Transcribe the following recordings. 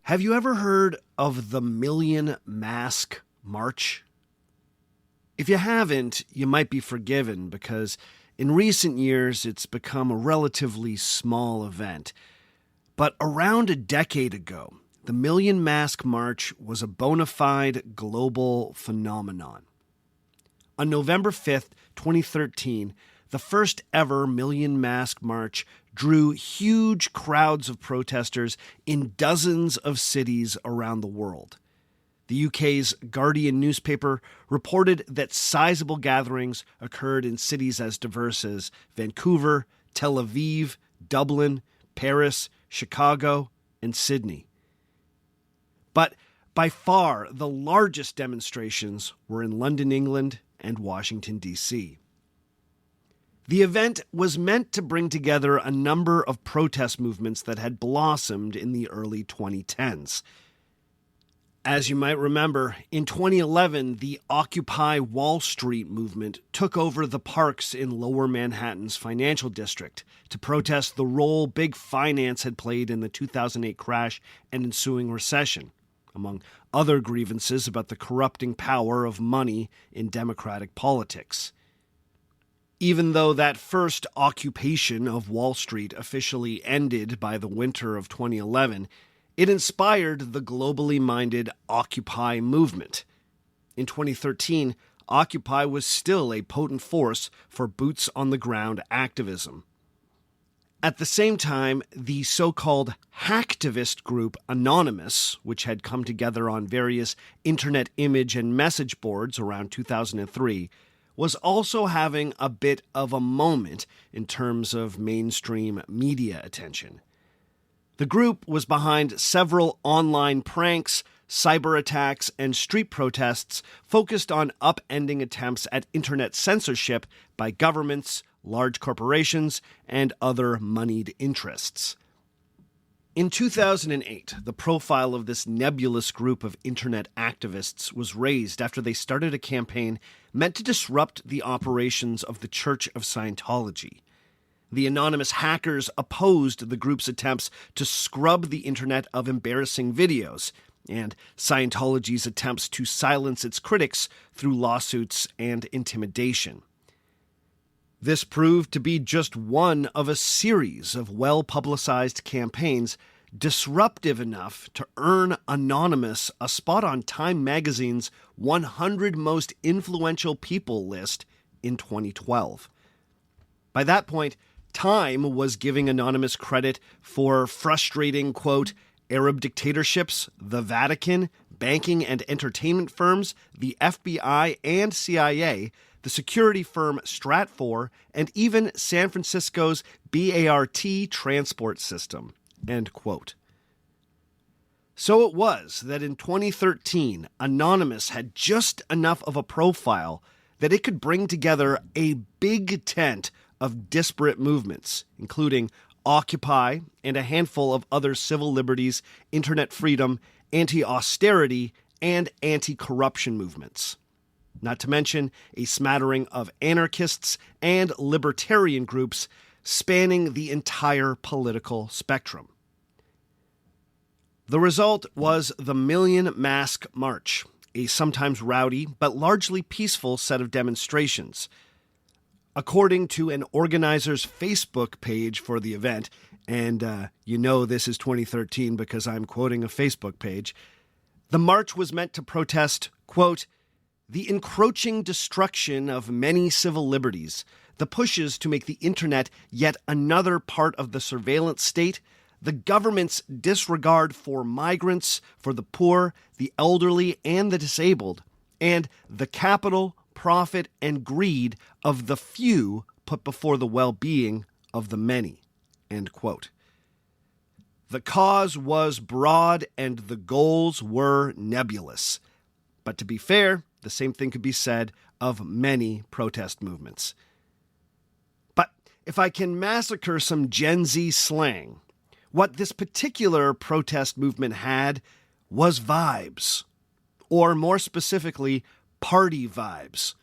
Have you ever heard of the Million Mask March? If you haven't, you might be forgiven because in recent years it's become a relatively small event. But around a decade ago, the Million Mask March was a bona fide global phenomenon. On November 5th, 2013, the first ever Million Mask March drew huge crowds of protesters in dozens of cities around the world. The UK's Guardian newspaper reported that sizable gatherings occurred in cities as diverse as Vancouver, Tel Aviv, Dublin, Paris, Chicago, and Sydney. But by far the largest demonstrations were in London, England, and Washington, D.C. The event was meant to bring together a number of protest movements that had blossomed in the early 2010s. As you might remember, in 2011, the Occupy Wall Street movement took over the parks in Lower Manhattan's financial district to protest the role big finance had played in the 2008 crash and ensuing recession, among other grievances about the corrupting power of money in democratic politics. Even though that first occupation of Wall Street officially ended by the winter of 2011, it inspired the globally minded Occupy movement. In 2013, Occupy was still a potent force for boots-on-the-ground activism. At the same time, the so-called hacktivist group Anonymous, which had come together on various internet image and message boards around 2003, was also having a bit of a moment in terms of mainstream media attention. The group was behind several online pranks, cyber attacks, and street protests focused on upending attempts at internet censorship by governments, large corporations, and other moneyed interests. In 2008, the profile of this nebulous group of internet activists was raised after they started a campaign meant to disrupt the operations of the Church of Scientology. The anonymous hackers opposed the group's attempts to scrub the internet of embarrassing videos, and Scientology's attempts to silence its critics through lawsuits and intimidation. This proved to be just one of a series of well-publicized campaigns disruptive enough to earn Anonymous a spot on Time magazine's 100 Most Influential People list in 2012. By that point, Time was giving Anonymous credit for frustrating, quote, Arab dictatorships, the Vatican, banking and entertainment firms, the FBI and CIA, the security firm Stratfor, and even San Francisco's BART transport system, end quote. So it was that in 2013, Anonymous had just enough of a profile that it could bring together a big tent of disparate movements, including Occupy and a handful of other civil liberties, internet freedom, anti-austerity, and anti-corruption movements. Not to mention a smattering of anarchists and libertarian groups spanning the entire political spectrum. The result was the Million Mask March, a sometimes rowdy but largely peaceful set of demonstrations. According to an organizer's Facebook page for the event, and you know this is 2013 because I'm quoting a Facebook page, the march was meant to protest, quote, the encroaching destruction of many civil liberties, the pushes to make the internet yet another part of the surveillance state, the government's disregard for migrants, for the poor, the elderly, and the disabled, and the capital, profit, and greed of the few put before the well-being of the many, end quote. The cause was broad and the goals were nebulous. But to be fair, the same thing could be said of many protest movements. But if I can massacre some Gen Z slang, what this particular protest movement had was vibes, or more specifically, party vibes.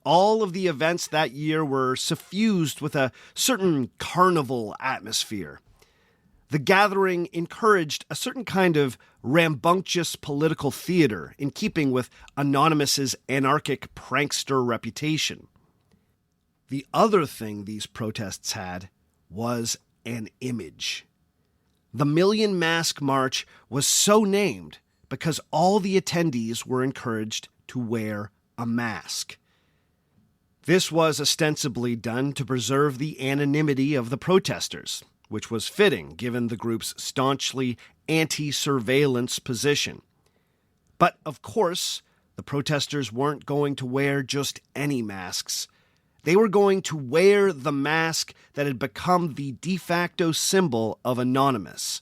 All of the events that year were suffused with a certain carnival atmosphere. The gathering encouraged a certain kind of rambunctious political theater in keeping with Anonymous's anarchic prankster reputation. The other thing these protests had was an image. The Million Mask March was so named because all the attendees were encouraged to wear a mask. This was ostensibly done to preserve the anonymity of the protesters, which was fitting given the group's staunchly anti-surveillance position. But, of course, the protesters weren't going to wear just any masks. They were going to wear the mask that had become the de facto symbol of Anonymous,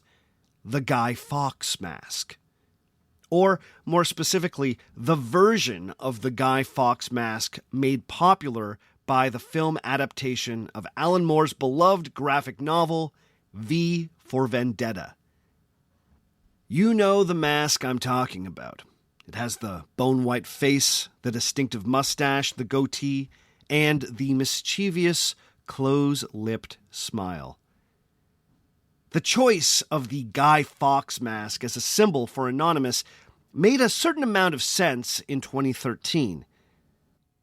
the Guy Fawkes mask. Or, more specifically, the version of the Guy Fawkes mask made popular by the film adaptation of Alan Moore's beloved graphic novel, V for Vendetta. You know the mask I'm talking about. It has the bone-white face, the distinctive mustache, the goatee, and the mischievous, close-lipped smile. The choice of the Guy Fawkes mask as a symbol for Anonymous made a certain amount of sense in 2013.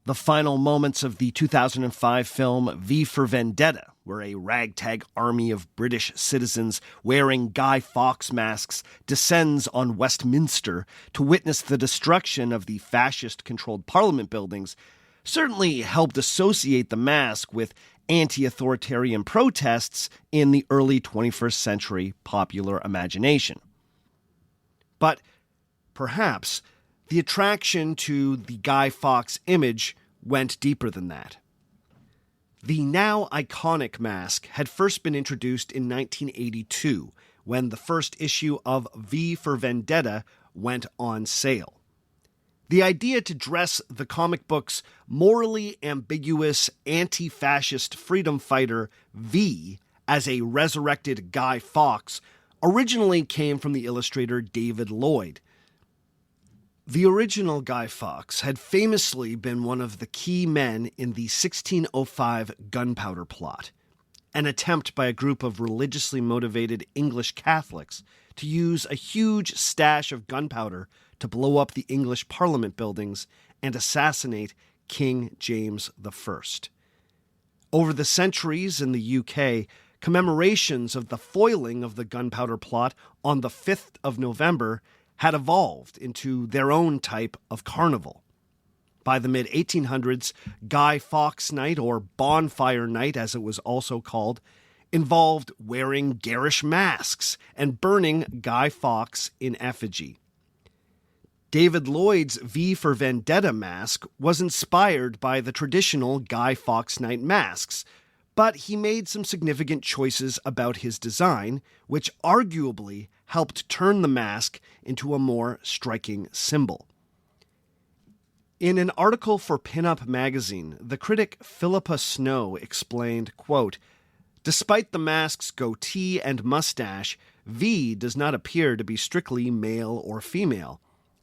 The final moments of the 2005 film V for Vendetta, where a ragtag army of British citizens wearing Guy Fawkes masks descends on Westminster to witness the destruction of the fascist-controlled Parliament buildings, certainly helped associate the mask with anti-authoritarian protests in the early 21st century popular imagination. But perhaps the attraction to the Guy Fawkes image went deeper than that. The now iconic mask had first been introduced in 1982, when the first issue of V for Vendetta went on sale. The idea to dress the comic book's morally ambiguous anti-fascist freedom fighter V as a resurrected Guy Fawkes originally came from the illustrator David Lloyd. The original Guy Fawkes had famously been one of the key men in the 1605 Gunpowder Plot, an attempt by a group of religiously motivated English Catholics to use a huge stash of gunpowder to blow up the English Parliament buildings and assassinate King James I. Over the centuries in the UK, commemorations of the foiling of the Gunpowder Plot on the 5th of November had evolved into their own type of carnival. By the mid-1800s, Guy Fawkes Night, or Bonfire Night as it was also called, involved wearing garish masks and burning Guy Fawkes in effigy. David Lloyd's V for Vendetta mask was inspired by the traditional Guy Fawkes Night masks, but he made some significant choices about his design, which arguably helped turn the mask into a more striking symbol. In an article for Pinup magazine, the critic Philippa Snow explained, quote, "Despite the mask's goatee and mustache, V does not appear to be strictly male or female.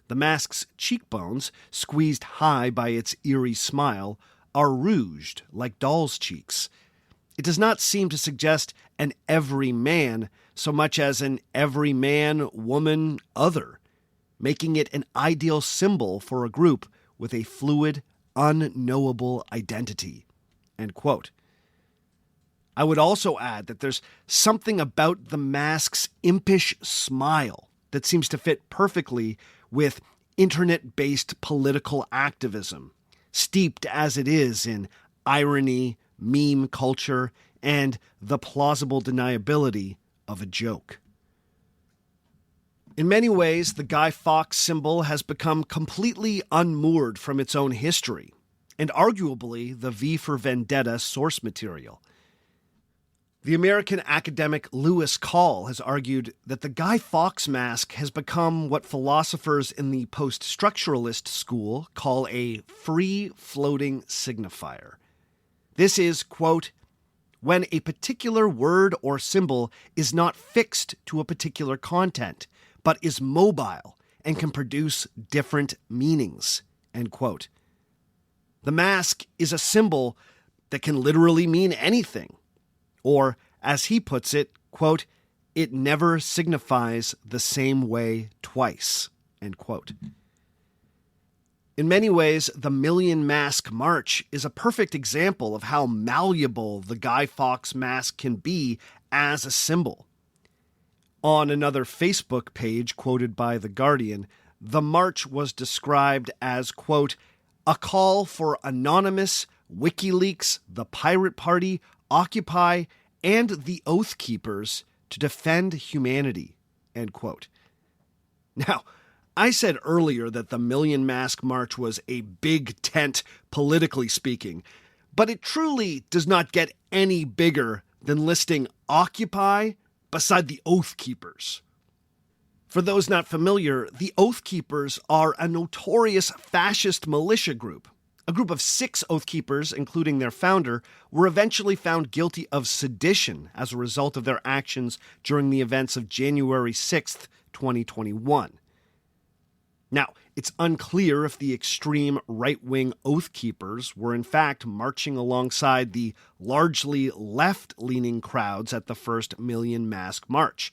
The mask's cheekbones, squeezed high by its eerie smile, are rouged like doll's cheeks. It does not seem to suggest an every man so much as an every man, woman, other, making it an ideal symbol for a group with a fluid, unknowable identity." End quote. I would also add that there's something about the mask's impish smile that seems to fit perfectly with internet-based political activism, steeped as it is in irony, meme culture, and the plausible deniability of a joke. In many ways, the Guy Fawkes symbol has become completely unmoored from its own history, and arguably the V for Vendetta source material. The American academic Lewis Call has argued that the Guy Fawkes mask has become what philosophers in the post-structuralist school call a free-floating signifier. This is, quote, when a particular word or symbol is not fixed to a particular content, but is mobile and can produce different meanings, end quote. The mask is a symbol that can literally mean anything. Or, as he puts it, quote, it never signifies the same way twice, end quote. In many ways, the Million Mask March is a perfect example of how malleable the Guy Fawkes mask can be as a symbol. On another Facebook page quoted by The Guardian, the march was described as, quote, a call for Anonymous, WikiLeaks, the Pirate Party, Occupy, and the Oath Keepers to defend humanity, end quote. Now, I said earlier that the Million Mask March was a big tent, politically speaking, but it truly does not get any bigger than listing Occupy beside the Oath Keepers. For those not familiar, the Oath Keepers are a notorious fascist militia group. A group of 6 Oath Keepers, including their founder, were eventually found guilty of sedition as a result of their actions during the events of January 6th, 2021. Now, it's unclear if the extreme right-wing Oath Keepers were in fact marching alongside the largely left-leaning crowds at the first Million Mask March.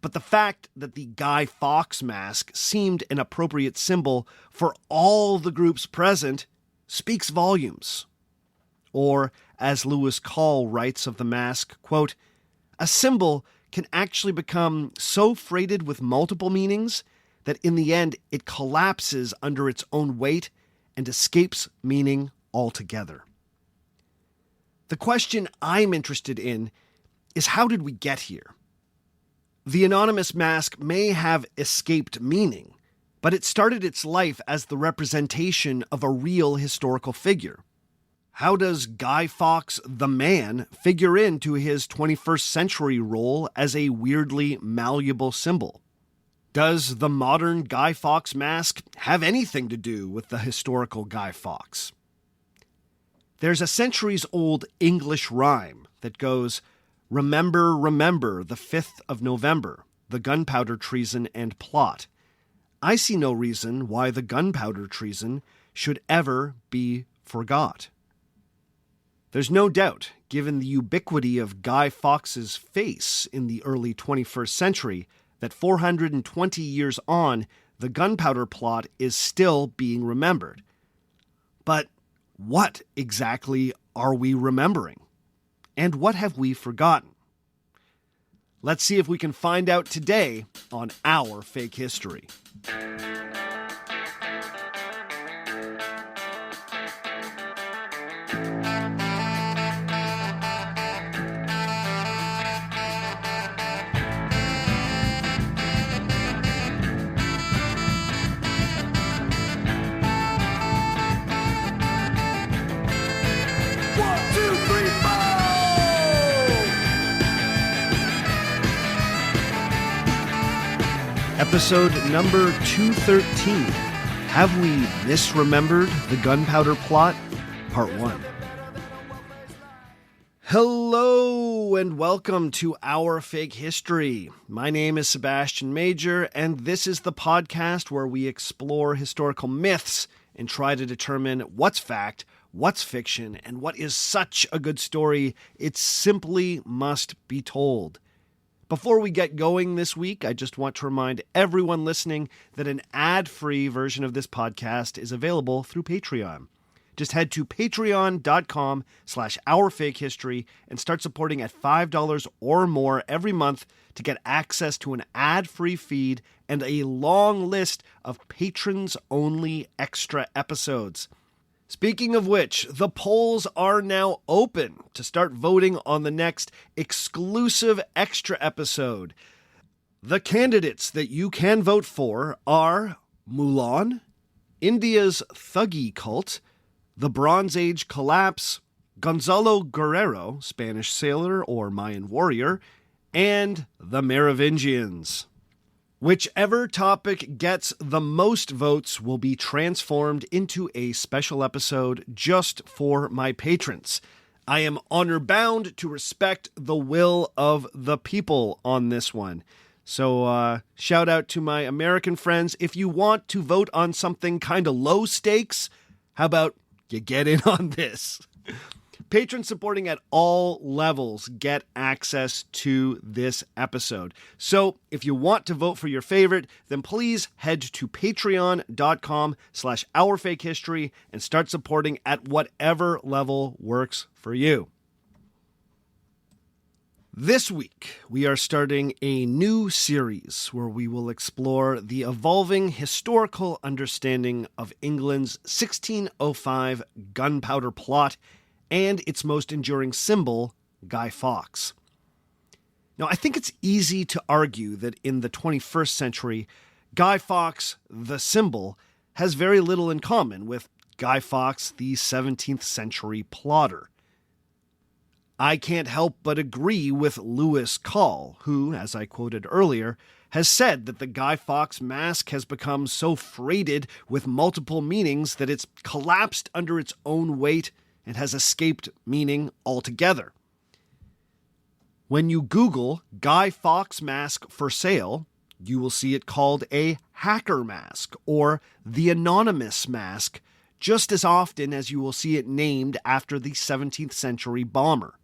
But the fact that the Guy Fawkes mask seemed an appropriate symbol for all the groups present speaks volumes. Or, as Lewis Call writes of the mask, quote, a symbol can actually become so freighted with multiple meanings that in the end it collapses under its own weight and escapes meaning altogether. The question I'm interested in is, how did we get here? The anonymous mask may have escaped meaning, but it started its life as the representation of a real historical figure. How does Guy Fawkes, the man, figure into his 21st century role as a weirdly malleable symbol? Does the modern Guy Fawkes mask have anything to do with the historical Guy Fawkes? There's a centuries-old English rhyme that goes, remember, remember the 5th of November, the gunpowder treason and plot. I see no reason why the gunpowder treason should ever be forgot. There's no doubt, given the ubiquity of Guy Fawkes' face in the early 21st century, that 420 years on, the Gunpowder Plot is still being remembered. But what exactly are we remembering? And what have we forgotten? Let's see if we can find out today on Our Fake History. Episode number 213. Have we misremembered the Gunpowder Plot? Part 1. Hello and welcome to Our Fake History. My name is Sebastian Major, and this is the podcast where we explore historical myths and try to determine what's fact, what's fiction, and what is such a good story it simply must be told. Before we get going this week, I just want to remind everyone listening that an ad-free version of this podcast is available through Patreon. Just head to patreon.com/ourfakehistory and start supporting at $5 or more every month to get access to an ad-free feed and a long list of patrons-only extra episodes. Speaking of which, the polls are now open to start voting on the next exclusive extra episode. The candidates that you can vote for are Mulan, India's Thuggee Cult, the Bronze Age Collapse, Gonzalo Guerrero, Spanish sailor or Mayan warrior, and the Merovingians. Whichever topic gets the most votes will be transformed into a special episode just for my patrons. I am honor-bound to respect the will of the people on this one. So shout out to my American friends. If you want to vote on something kind of low stakes, how about you get in on this? Patrons supporting at all levels get access to this episode. So if you want to vote for your favorite, then please head to patreon.com/OurFakeHistory and start supporting at whatever level works for you. This week, we are starting a new series where we will explore the evolving historical understanding of England's 1605 Gunpowder Plot and its most enduring symbol, Guy Fawkes. Now, I think it's easy to argue that in the 21st century, Guy Fawkes, the symbol, has very little in common with Guy Fawkes, the 17th century plotter. I can't help but agree with Lewis Call, who, as I quoted earlier, has said that the Guy Fawkes mask has become so freighted with multiple meanings that it's collapsed under its own weight and has escaped meaning altogether. When you Google Guy Fawkes mask for sale, you will see it called a hacker mask or the anonymous mask, just as often as you will see it named after the 17th century bomber.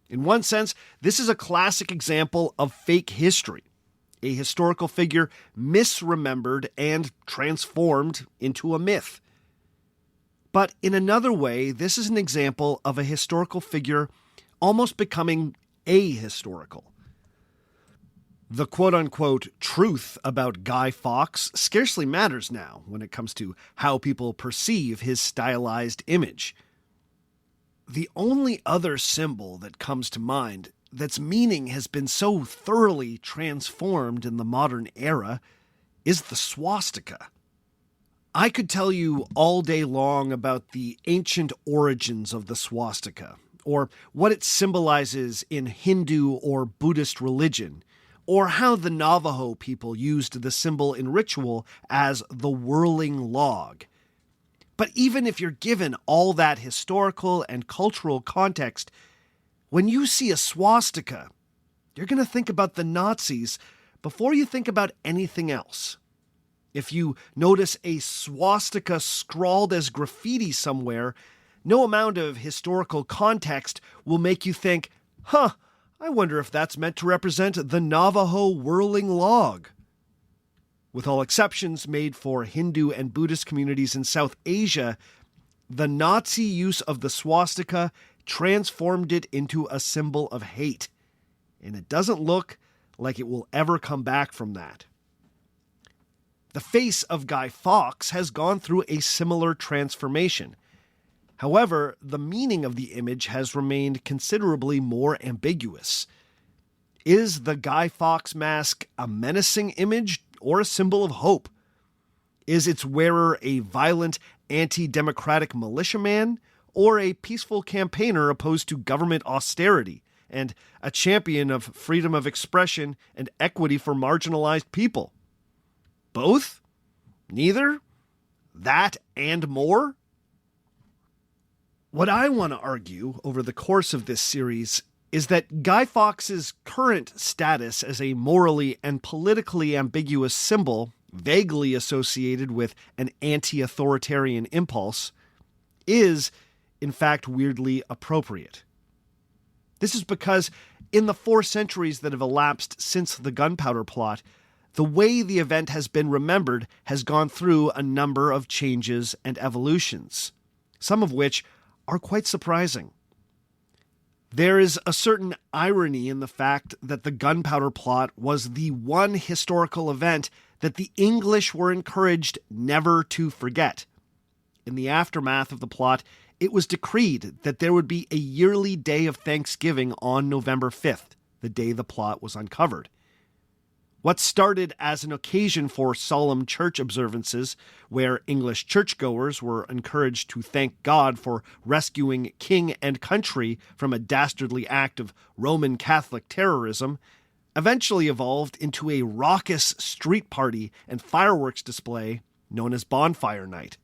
In one sense, this is a classic example of fake history, a historical figure misremembered and transformed into a myth. But in another way, this is an example of a historical figure almost becoming ahistorical. The quote-unquote truth about Guy Fawkes scarcely matters now when it comes to how people perceive his stylized image. The only other symbol that comes to mind that's meaning has been so thoroughly transformed in the modern era is the swastika. I could tell you all day long about the ancient origins of the swastika, or what it symbolizes in Hindu or Buddhist religion, or how the Navajo people used the symbol in ritual as the whirling log. But even if you're given all that historical and cultural context, when you see a swastika, you're going to think about the Nazis before you think about anything else. If you notice a swastika scrawled as graffiti somewhere, no amount of historical context will make you think, I wonder if that's meant to represent the Navajo whirling log. With all exceptions made for Hindu and Buddhist communities in South Asia, the Nazi use of the swastika transformed it into a symbol of hate, and it doesn't look like it will ever come back from that. The face of Guy Fawkes has gone through a similar transformation. However, the meaning of the image has remained considerably more ambiguous. Is the Guy Fawkes mask a menacing image or a symbol of hope? Is its wearer a violent, anti-democratic militiaman, or a peaceful campaigner opposed to government austerity, and a champion of freedom of expression and equity for marginalized people? Both? Neither? That and more? What I want to argue over the course of this series is that Guy Fawkes' current status as a morally and politically ambiguous symbol, vaguely associated with an anti-authoritarian impulse, is, in fact, weirdly appropriate. This is because in the 4 centuries that have elapsed since the Gunpowder Plot, the way the event has been remembered has gone through a number of changes and evolutions, some of which are quite surprising. There is a certain irony in the fact that the Gunpowder Plot was the one historical event that the English were encouraged never to forget. In the aftermath of the plot, it was decreed that there would be a yearly day of Thanksgiving on November 5th, the day the plot was uncovered. What started as an occasion for solemn church observances, where English churchgoers were encouraged to thank God for rescuing king and country from a dastardly act of Roman Catholic terrorism, eventually evolved into a raucous street party and fireworks display known as Bonfire Night.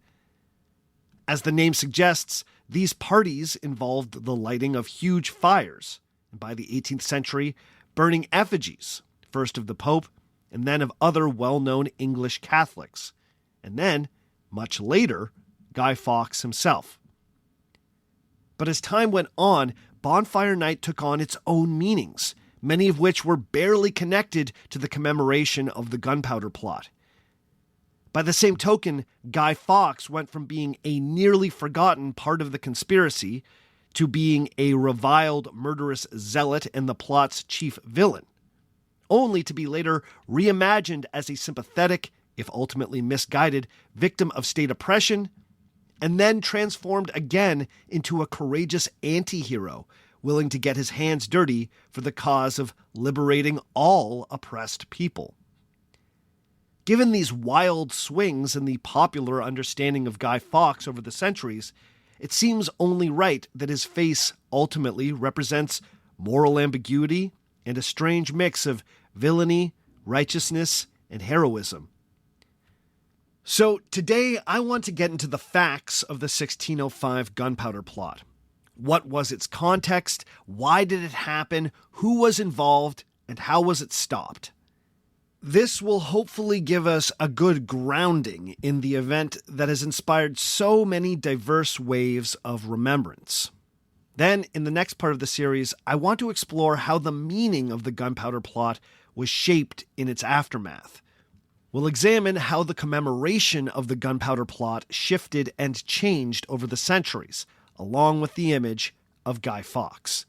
As the name suggests, these parties involved the lighting of huge fires, and by the 18th century, burning effigies, first of the Pope, and then of other well-known English Catholics, and then, much later, Guy Fawkes himself. But as time went on, Bonfire Night took on its own meanings, many of which were barely connected to the commemoration of the Gunpowder Plot. By the same token, Guy Fawkes went from being a nearly forgotten part of the conspiracy to being a reviled, murderous zealot and the plot's chief villain, only to be later reimagined as a sympathetic, if ultimately misguided, victim of state oppression, and then transformed again into a courageous anti-hero, willing to get his hands dirty for the cause of liberating all oppressed people. Given these wild swings in the popular understanding of Guy Fawkes over the centuries, it seems only right that his face ultimately represents moral ambiguity and a strange mix of villainy, righteousness, and heroism. So today I want to get into the facts of the 1605 Gunpowder Plot. What was its context? Why did it happen? Who was involved? And how was it stopped? This will hopefully give us a good grounding in the event that has inspired so many diverse waves of remembrance. Then, in the next part of the series, I want to explore how the meaning of the Gunpowder Plot was shaped in its aftermath. We'll examine how the commemoration of the Gunpowder Plot shifted and changed over the centuries, along with the image of Guy Fawkes.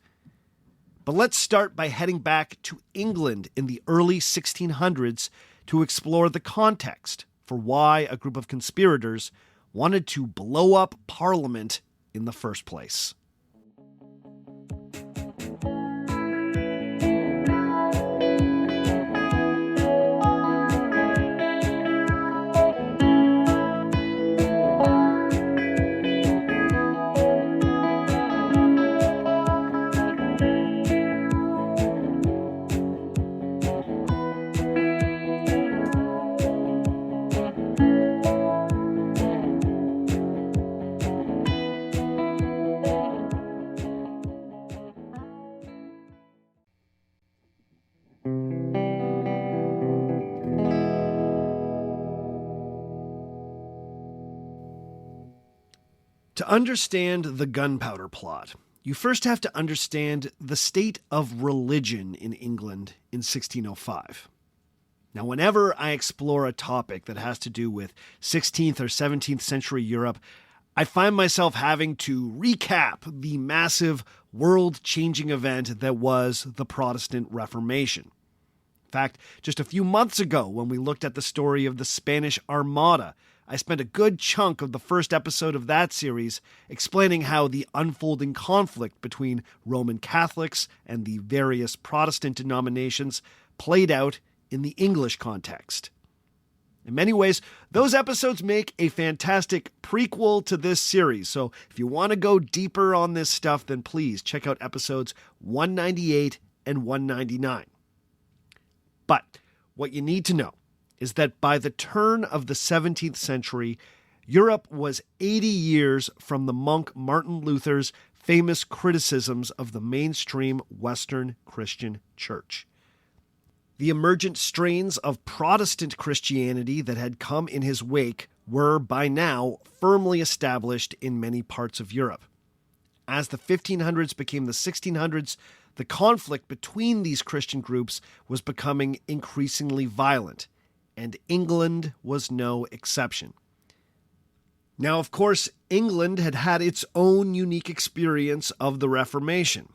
But let's start by heading back to England in the early 1600s to explore the context for why a group of conspirators wanted to blow up Parliament in the first place. To understand the Gunpowder Plot, you first have to understand the state of religion in England in 1605. Now, whenever I explore a topic that has to do with 16th or 17th century Europe, I find myself having to recap the massive world-changing event that was the Protestant Reformation. In fact, just a few months ago, when we looked at the story of the Spanish Armada, I spent a good chunk of the first episode of that series explaining how the unfolding conflict between Roman Catholics and the various Protestant denominations played out in the English context. In many ways, those episodes make a fantastic prequel to this series, so if you want to go deeper on this stuff, then please check out episodes 198 and 199. But what you need to know is that by the turn of the 17th century, Europe was 80 years from the monk Martin Luther's famous criticisms of the mainstream Western Christian church. The emergent strains of Protestant Christianity that had come in his wake were, by now, firmly established in many parts of Europe. As the 1500s became the 1600s, the conflict between these Christian groups was becoming increasingly violent, and England was no exception. Now, of course, England had had its own unique experience of the Reformation.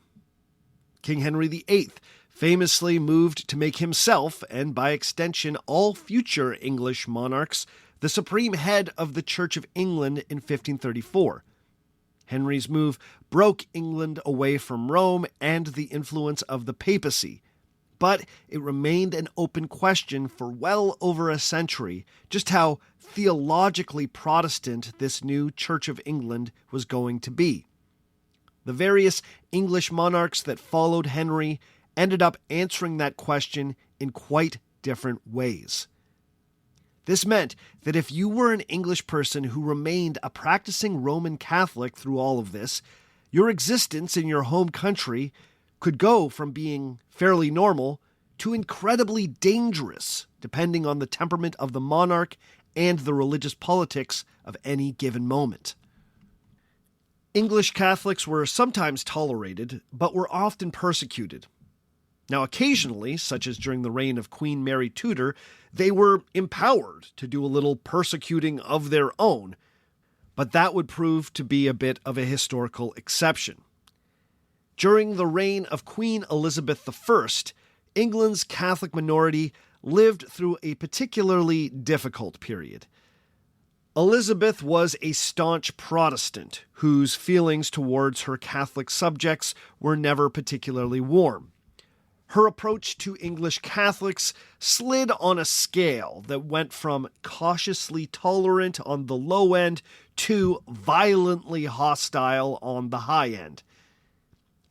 King Henry VIII famously moved to make himself, and by extension all future English monarchs, the supreme head of the Church of England in 1534. Henry's move broke England away from Rome and the influence of the papacy, but it remained an open question for well over a century just how theologically Protestant this new Church of England was going to be. The various English monarchs that followed Henry ended up answering that question in quite different ways. This meant that if you were an English person who remained a practicing Roman Catholic through all of this, your existence in your home country could go from being fairly normal to incredibly dangerous, depending on the temperament of the monarch and the religious politics of any given moment. English Catholics were sometimes tolerated, but were often persecuted. Now, occasionally, such as during the reign of Queen Mary Tudor, they were empowered to do a little persecuting of their own, but that would prove to be a bit of a historical exception. During the reign of Queen Elizabeth I, England's Catholic minority lived through a particularly difficult period. Elizabeth was a staunch Protestant whose feelings towards her Catholic subjects were never particularly warm. Her approach to English Catholics slid on a scale that went from cautiously tolerant on the low end to violently hostile on the high end.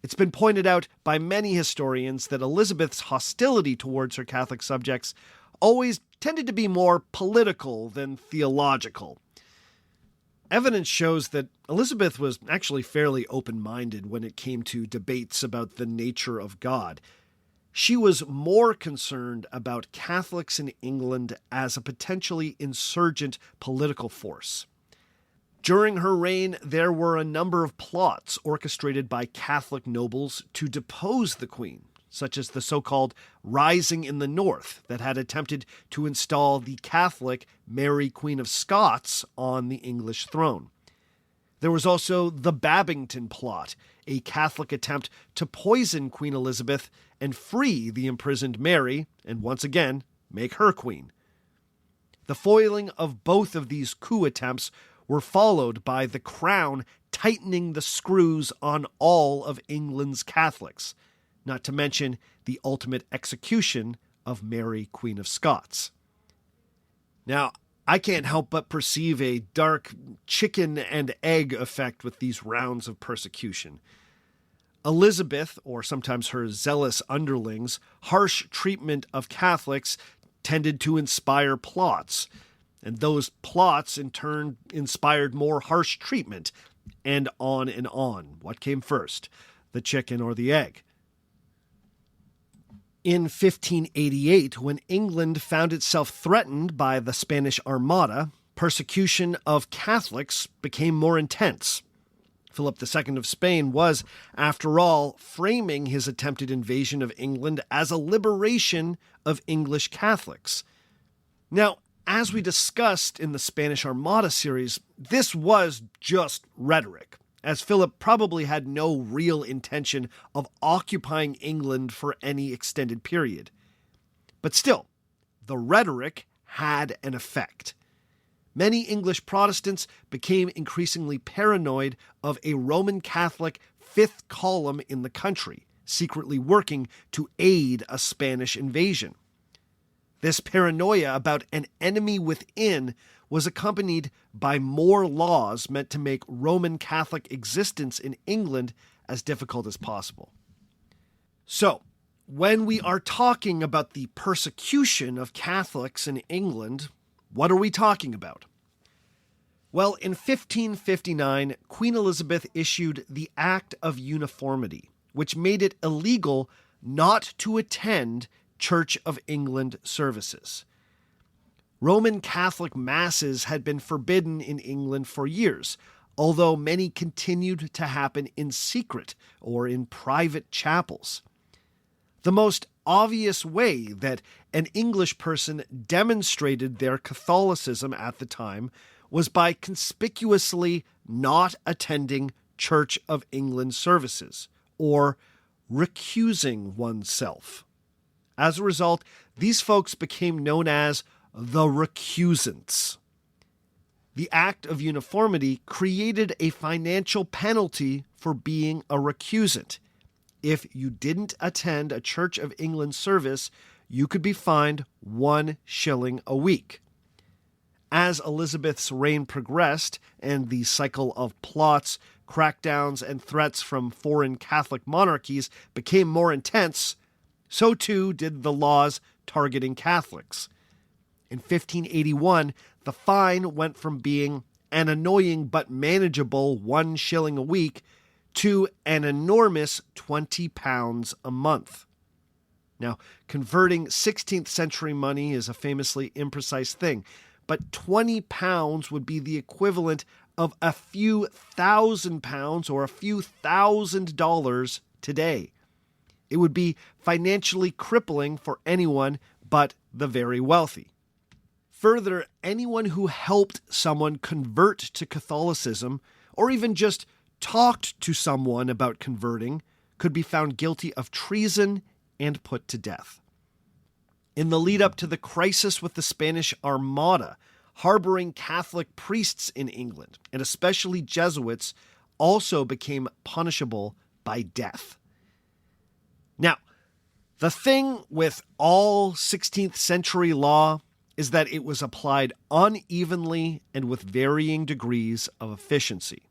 It's been pointed out by many historians that Elizabeth's hostility towards her Catholic subjects always tended to be more political than theological. Evidence shows that Elizabeth was actually fairly open-minded when it came to debates about the nature of God. She was more concerned about Catholics in England as a potentially insurgent political force. During her reign, there were a number of plots orchestrated by Catholic nobles to depose the Queen, such as the so-called Rising in the North that had attempted to install the Catholic Mary Queen of Scots on the English throne. There was also the Babington Plot, a Catholic attempt to poison Queen Elizabeth and free the imprisoned Mary, and once again, make her queen. The foiling of both of these coup attempts were followed by the Crown tightening the screws on all of England's Catholics, not to mention the ultimate execution of Mary, Queen of Scots. Now, I can't help but perceive a dark chicken and egg effect with these rounds of persecution. Elizabeth, or sometimes her zealous underlings, harsh treatment of Catholics tended to inspire plots, and those plots in turn inspired more harsh treatment, and on and on. What came first, the chicken or the egg? In 1588, when England found itself threatened by the Spanish Armada, persecution of Catholics became more intense. Philip II of Spain was, after all, framing his attempted invasion of England as a liberation of English Catholics. Now, as we discussed in the Spanish Armada series, this was just rhetoric, as Philip probably had no real intention of occupying England for any extended period. But still, the rhetoric had an effect. Many English Protestants became increasingly paranoid of a Roman Catholic fifth column in the country, secretly working to aid a Spanish invasion. This paranoia about an enemy within was accompanied by more laws meant to make Roman Catholic existence in England as difficult as possible. So, when we are talking about the persecution of Catholics in England, what are we talking about? Well, in 1559, Queen Elizabeth issued the Act of Uniformity, which made it illegal not to attend Church of England services. Roman Catholic masses had been forbidden in England for years, although many continued to happen in secret or in private chapels. The most obvious way that an English person demonstrated their Catholicism at the time was by conspicuously not attending Church of England services, or recusing oneself. As a result, these folks became known as the recusants. The Act of Uniformity created a financial penalty for being a recusant. If you didn't attend a Church of England service, you could be fined 1 shilling a week. As Elizabeth's reign progressed and the cycle of plots, crackdowns, and threats from foreign Catholic monarchies became more intense, so too did the laws targeting Catholics. In 1581, the fine went from being an annoying but manageable 1 shilling a week to an enormous £20 a month. Now, converting 16th century money is a famously imprecise thing, but £20 would be the equivalent of a few £1,000 or a few $1,000 today. It would be financially crippling for anyone but the very wealthy. Further, anyone who helped someone convert to Catholicism, or even just talked to someone about converting, could be found guilty of treason and put to death. In the lead up to the crisis with the Spanish Armada, harboring Catholic priests in England, and especially Jesuits, also became punishable by death. Now, the thing with all 16th century law is that it was applied unevenly and with varying degrees of efficiency.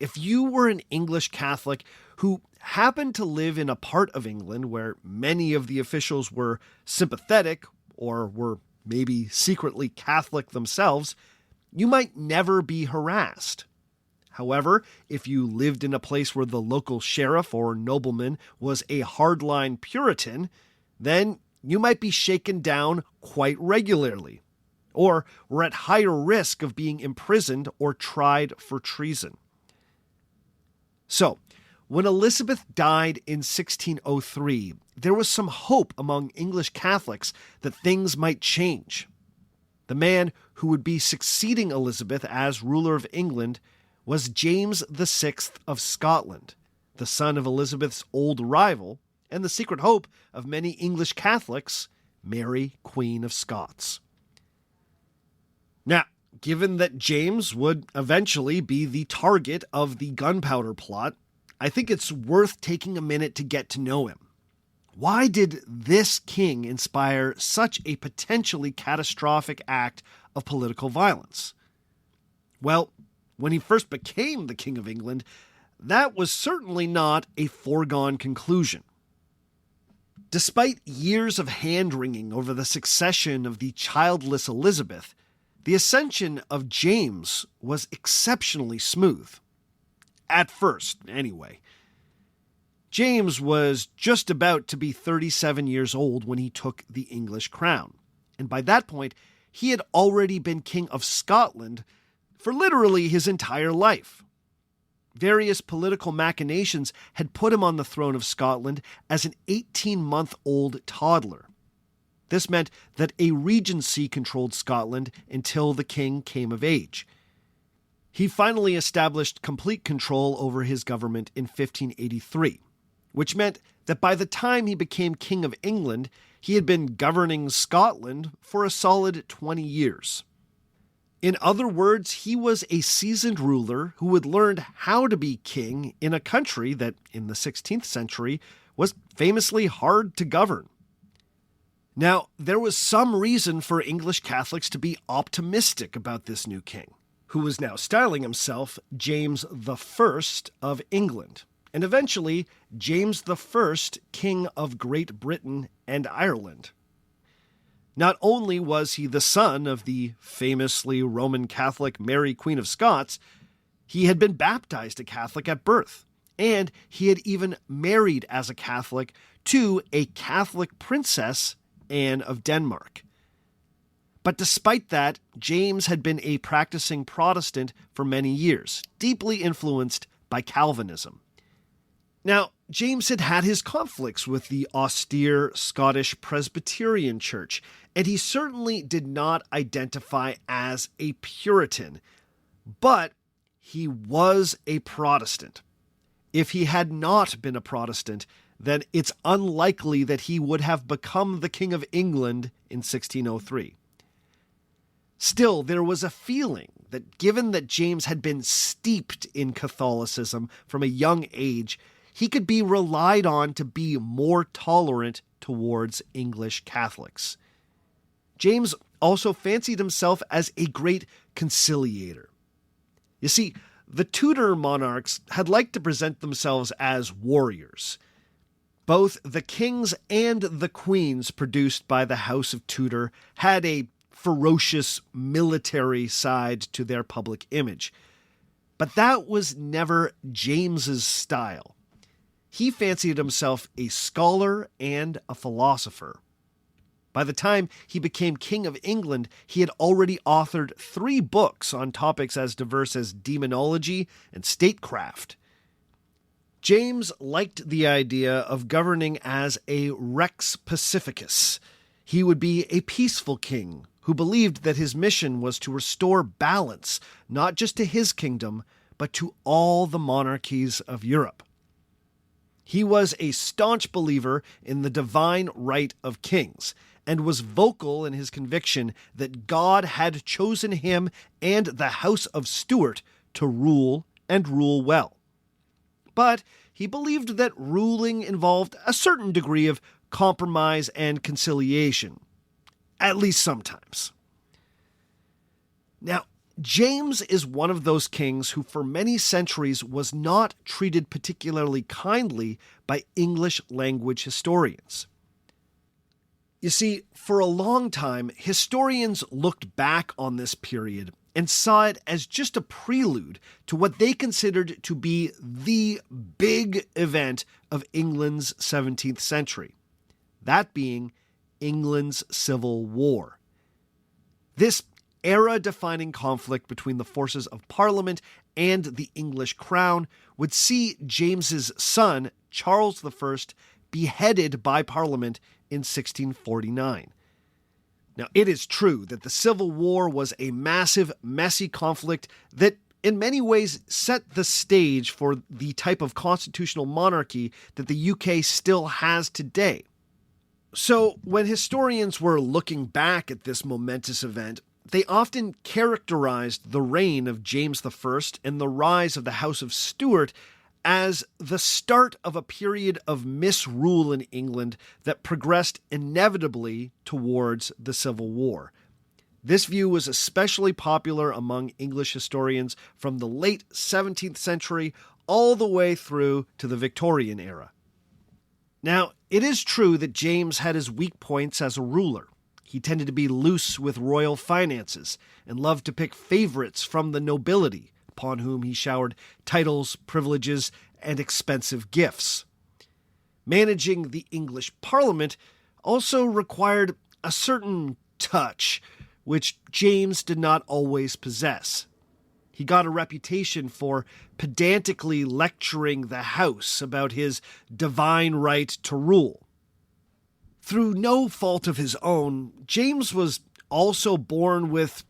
If you were an English Catholic who happened to live in a part of England where many of the officials were sympathetic or were maybe secretly Catholic themselves, you might never be harassed. However, if you lived in a place where the local sheriff or nobleman was a hardline Puritan, then you might be shaken down quite regularly, or were at higher risk of being imprisoned or tried for treason. So, when Elizabeth died in 1603, there was some hope among English Catholics that things might change. The man who would be succeeding Elizabeth as ruler of England was James VI of Scotland, the son of Elizabeth's old rival, and the secret hope of many English Catholics, Mary, Queen of Scots. Now, given that James would eventually be the target of the Gunpowder Plot, I think it's worth taking a minute to get to know him. Why did this king inspire such a potentially catastrophic act of political violence? Well, when he first became the King of England, that was certainly not a foregone conclusion. Despite years of hand-wringing over the succession of the childless Elizabeth, the ascension of James was exceptionally smooth. At first, anyway. James was just about to be 37 years old when he took the English crown, and by that point, he had already been King of Scotland for literally his entire life. Various political machinations had put him on the throne of Scotland as an 18-month-old toddler. This meant that a regency controlled Scotland until the king came of age. He finally established complete control over his government in 1583, which meant that by the time he became King of England, he had been governing Scotland for a solid 20 years. In other words, he was a seasoned ruler who had learned how to be king in a country that, in the 16th century, was famously hard to govern. Now, there was some reason for English Catholics to be optimistic about this new king, who was now styling himself James I of England, and eventually James I, King of Great Britain and Ireland. Not only was he the son of the famously Roman Catholic Mary, Queen of Scots, he had been baptized a Catholic at birth, and he had even married as a Catholic to a Catholic princess, Anne of Denmark. But despite that, James had been a practicing Protestant for many years, deeply influenced by Calvinism. Now, James had had his conflicts with the austere Scottish Presbyterian Church, and he certainly did not identify as a Puritan, but he was a Protestant. If he had not been a Protestant, then it's unlikely that he would have become the King of England in 1603. Still, there was a feeling that given that James had been steeped in Catholicism from a young age, he could be relied on to be more tolerant towards English Catholics. James also fancied himself as a great conciliator. You see, the Tudor monarchs had liked to present themselves as warriors. Both the kings and the queens produced by the House of Tudor had a ferocious military side to their public image. But that was never James's style. He fancied himself a scholar and a philosopher. By the time he became King of England, he had already authored 3 books on topics as diverse as demonology and statecraft. James liked the idea of governing as a Rex Pacificus. He would be a peaceful king who believed that his mission was to restore balance, not just to his kingdom, but to all the monarchies of Europe. He was a staunch believer in the divine right of kings, and was vocal in his conviction that God had chosen him and the House of Stuart to rule and rule well. But he believed that ruling involved a certain degree of compromise and conciliation, at least sometimes. Now, James is one of those kings who for many centuries was not treated particularly kindly by English language historians. You see, for a long time, historians looked back on this period and saw it as just a prelude to what they considered to be the big event of England's 17th century, that being England's Civil War. This era-defining conflict between the forces of Parliament and the English crown would see James's son, Charles I, beheaded by Parliament in 1649. Now, it is true that the Civil War was a massive, messy conflict that in many ways set the stage for the type of constitutional monarchy that the UK still has today. So, when historians were looking back at this momentous event, they often characterized the reign of James I and the rise of the House of Stuart as the start of a period of misrule in England that progressed inevitably towards the Civil War. This view was especially popular among English historians from the late 17th century all the way through to the Victorian era. Now, it is true that James had his weak points as a ruler. He tended to be loose with royal finances and loved to pick favorites from the nobility, upon whom he showered titles, privileges, and expensive gifts. Managing the English Parliament also required a certain touch, which James did not always possess. He got a reputation for pedantically lecturing the House about his divine right to rule. Through no fault of his own, James was also born with,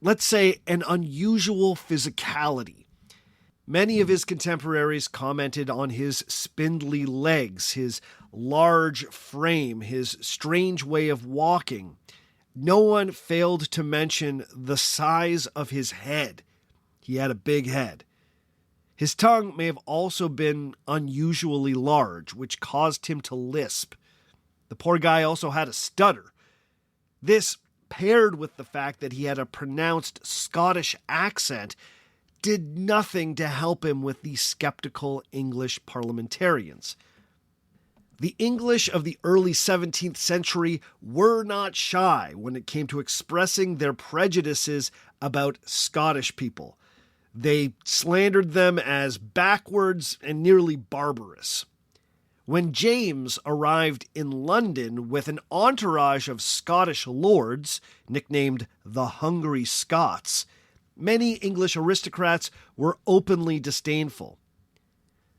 let's say, an unusual physicality. Many of his contemporaries commented on his spindly legs, his large frame, his strange way of walking. No one failed to mention the size of his head. He had a big head. His tongue may have also been unusually large, which caused him to lisp. The poor guy also had a stutter. This, paired with the fact that he had a pronounced Scottish accent, did nothing to help him with the skeptical English parliamentarians. The English of the early 17th century were not shy when it came to expressing their prejudices about Scottish people. They slandered them as backwards and nearly barbarous. When James arrived in London with an entourage of Scottish lords, nicknamed the Hungry Scots, many English aristocrats were openly disdainful.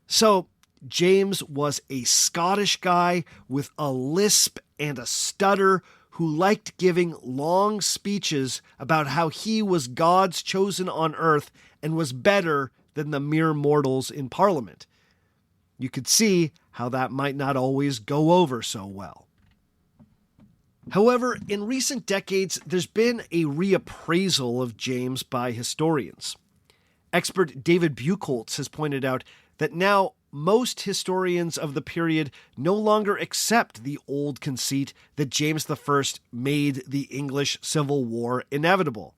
So, James was a Scottish guy with a lisp and a stutter who liked giving long speeches about how he was God's chosen on earth and was better than the mere mortals in Parliament. You could see how that might not always go over so well. However, in recent decades, there's been a reappraisal of James by historians. Expert David Buchholz has pointed out that now most historians of the period no longer accept the old conceit that James I made the English Civil War inevitable.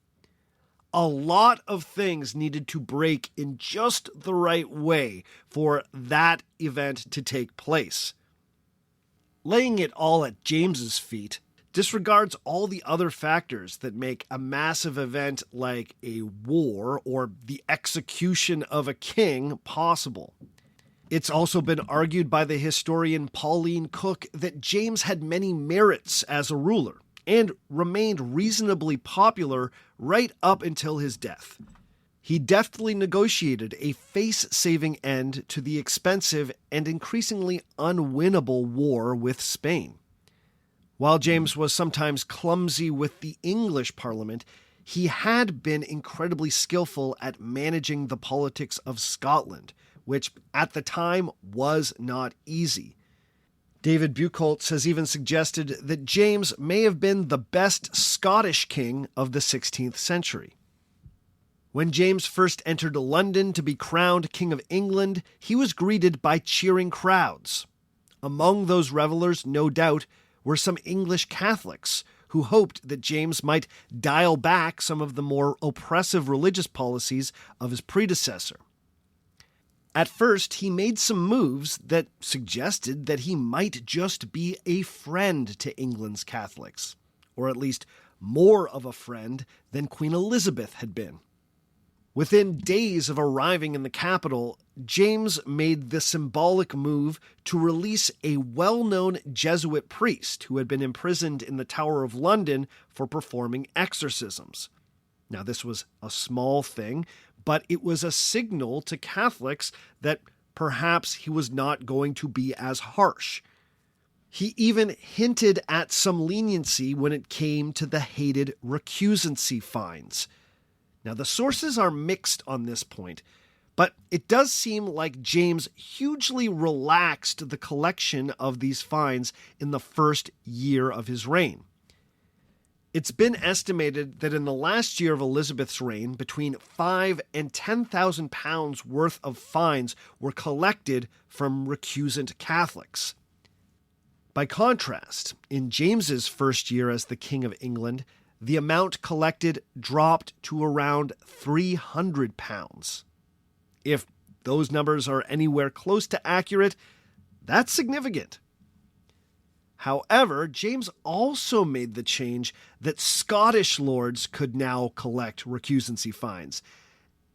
A lot of things needed to break in just the right way for that event to take place. Laying it all at James's feet disregards all the other factors that make a massive event like a war or the execution of a king possible. It's also been argued by the historian Pauline Cook that James had many merits as a ruler and remained reasonably popular right up until his death. He deftly negotiated a face-saving end to the expensive and increasingly unwinnable war with Spain. While James was sometimes clumsy with the English Parliament, he had been incredibly skillful at managing the politics of Scotland, which at the time was not easy. David Buchholz has even suggested that James may have been the best Scottish king of the 16th century. When James first entered London to be crowned King of England, he was greeted by cheering crowds. Among those revelers, no doubt, were some English Catholics who hoped that James might dial back some of the more oppressive religious policies of his predecessor. At first, he made some moves that suggested that he might just be a friend to England's Catholics, or at least more of a friend than Queen Elizabeth had been. Within days of arriving in the capital, James made the symbolic move to release a well-known Jesuit priest who had been imprisoned in the Tower of London for performing exorcisms. Now, this was a small thing, but it was a signal to Catholics that perhaps he was not going to be as harsh. He even hinted at some leniency when it came to the hated recusancy fines. Now, the sources are mixed on this point, but it does seem like James hugely relaxed the collection of these fines in the first year of his reign. It's been estimated that in the last year of Elizabeth's reign, between £5,000 and £10,000 worth of fines were collected from recusant Catholics. By contrast, in James's first year as the King of England, the amount collected dropped to around £300. If those numbers are anywhere close to accurate, that's significant. However, James also made the change that Scottish lords could now collect recusancy fines,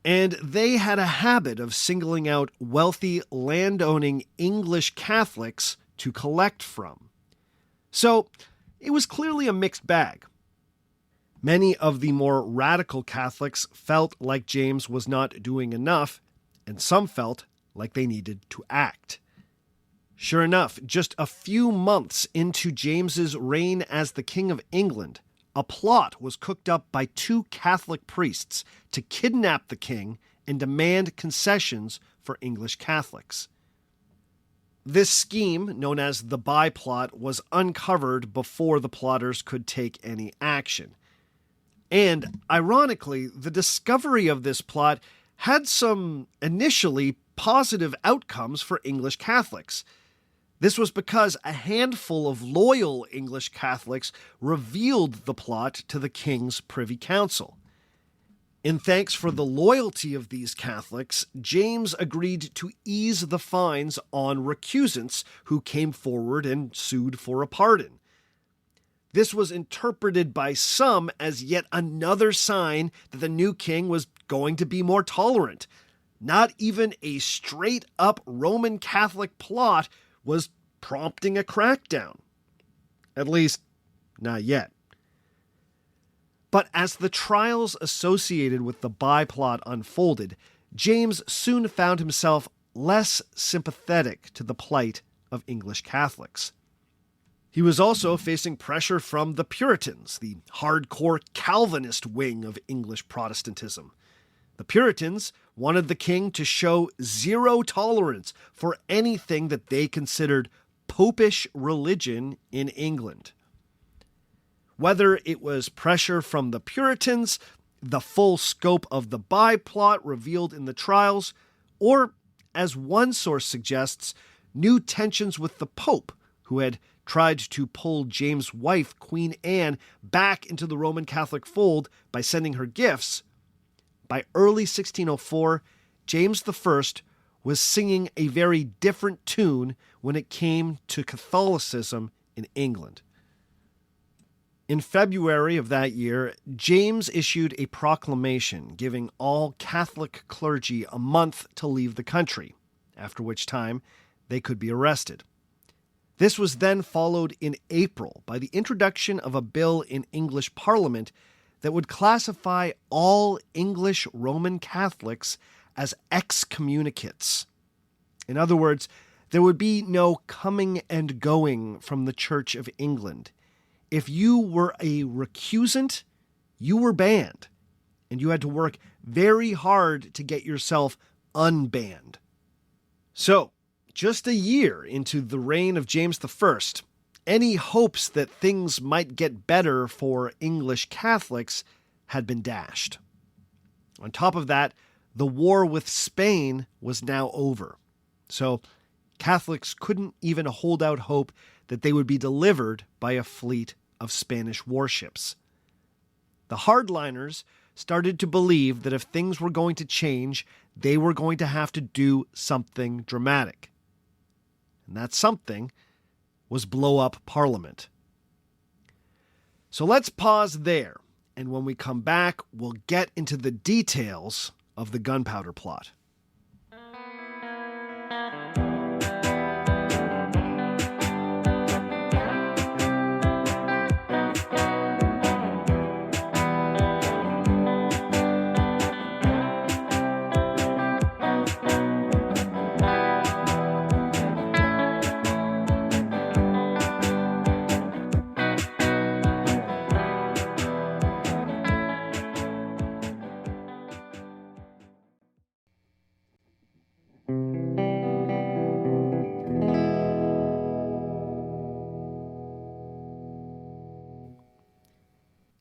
and they had a habit of singling out wealthy, land-owning English Catholics to collect from. So, it was clearly a mixed bag. Many of the more radical Catholics felt like James was not doing enough, and some felt like they needed to act. Sure enough, just a few months into James's reign as the King of England, a plot was cooked up by two Catholic priests to kidnap the king and demand concessions for English Catholics. This scheme, known as the Guy Plot, was uncovered before the plotters could take any action. And, ironically, the discovery of this plot had some initially positive outcomes for English Catholics. This was because a handful of loyal English Catholics revealed the plot to the king's Privy Council. In thanks for the loyalty of these Catholics, James agreed to ease the fines on recusants who came forward and sued for a pardon. This was interpreted by some as yet another sign that the new king was going to be more tolerant. Not even a straight-up Roman Catholic plot was prompting a crackdown. At least, not yet. But as the trials associated with the Guy Plot unfolded, James soon found himself less sympathetic to the plight of English Catholics. He was also facing pressure from the Puritans, the hardcore Calvinist wing of English Protestantism. The Puritans wanted the king to show zero tolerance for anything that they considered popish religion in England. Whether it was pressure from the Puritans, the full scope of the Guy Plot revealed in the trials, or, as one source suggests, new tensions with the Pope, who had tried to pull James' wife, Queen Anne, back into the Roman Catholic fold by sending her gifts, by early 1604, James I was singing a very different tune when it came to Catholicism in England. In February of that year, James issued a proclamation giving all Catholic clergy a month to leave the country, after which time they could be arrested. This was then followed in April by the introduction of a bill in English Parliament that would classify all English Roman Catholics as excommunicates. In other words, there would be no coming and going from the Church of England. If you were a recusant, you were banned, and you had to work very hard to get yourself unbanned. So, just a year into the reign of James I, any hopes that things might get better for English Catholics had been dashed. On top of that, the war with Spain was now over. So Catholics couldn't even hold out hope that they would be delivered by a fleet of Spanish warships. The hardliners started to believe that if things were going to change, they were going to have to do something dramatic. And that something was blow up Parliament. So let's pause there, and when we come back, we'll get into the details of the Gunpowder Plot.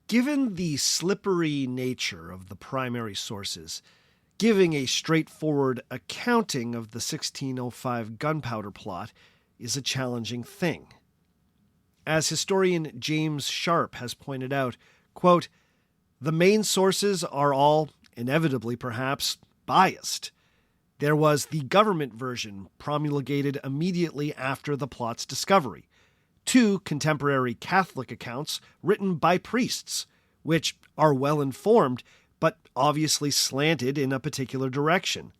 Given the slippery nature of the primary sources, giving a straightforward accounting of the 1605 Gunpowder Plot is a challenging thing. As historian James Sharp has pointed out, quote, "The main sources are all, inevitably perhaps, biased. There was the government version promulgated immediately after the plot's discovery, 2 contemporary Catholic accounts written by priests, which are well informed but obviously slanted in a particular direction,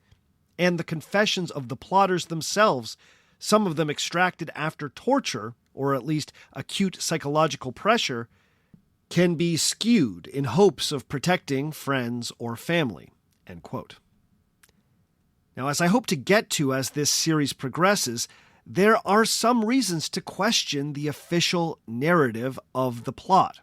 and the confessions of the plotters themselves, some of them extracted after torture, or at least acute psychological pressure, can be skewed in hopes of protecting friends or family." End quote. Now, as I hope to get to as this series progresses, there are some reasons to question the official narrative of the plot,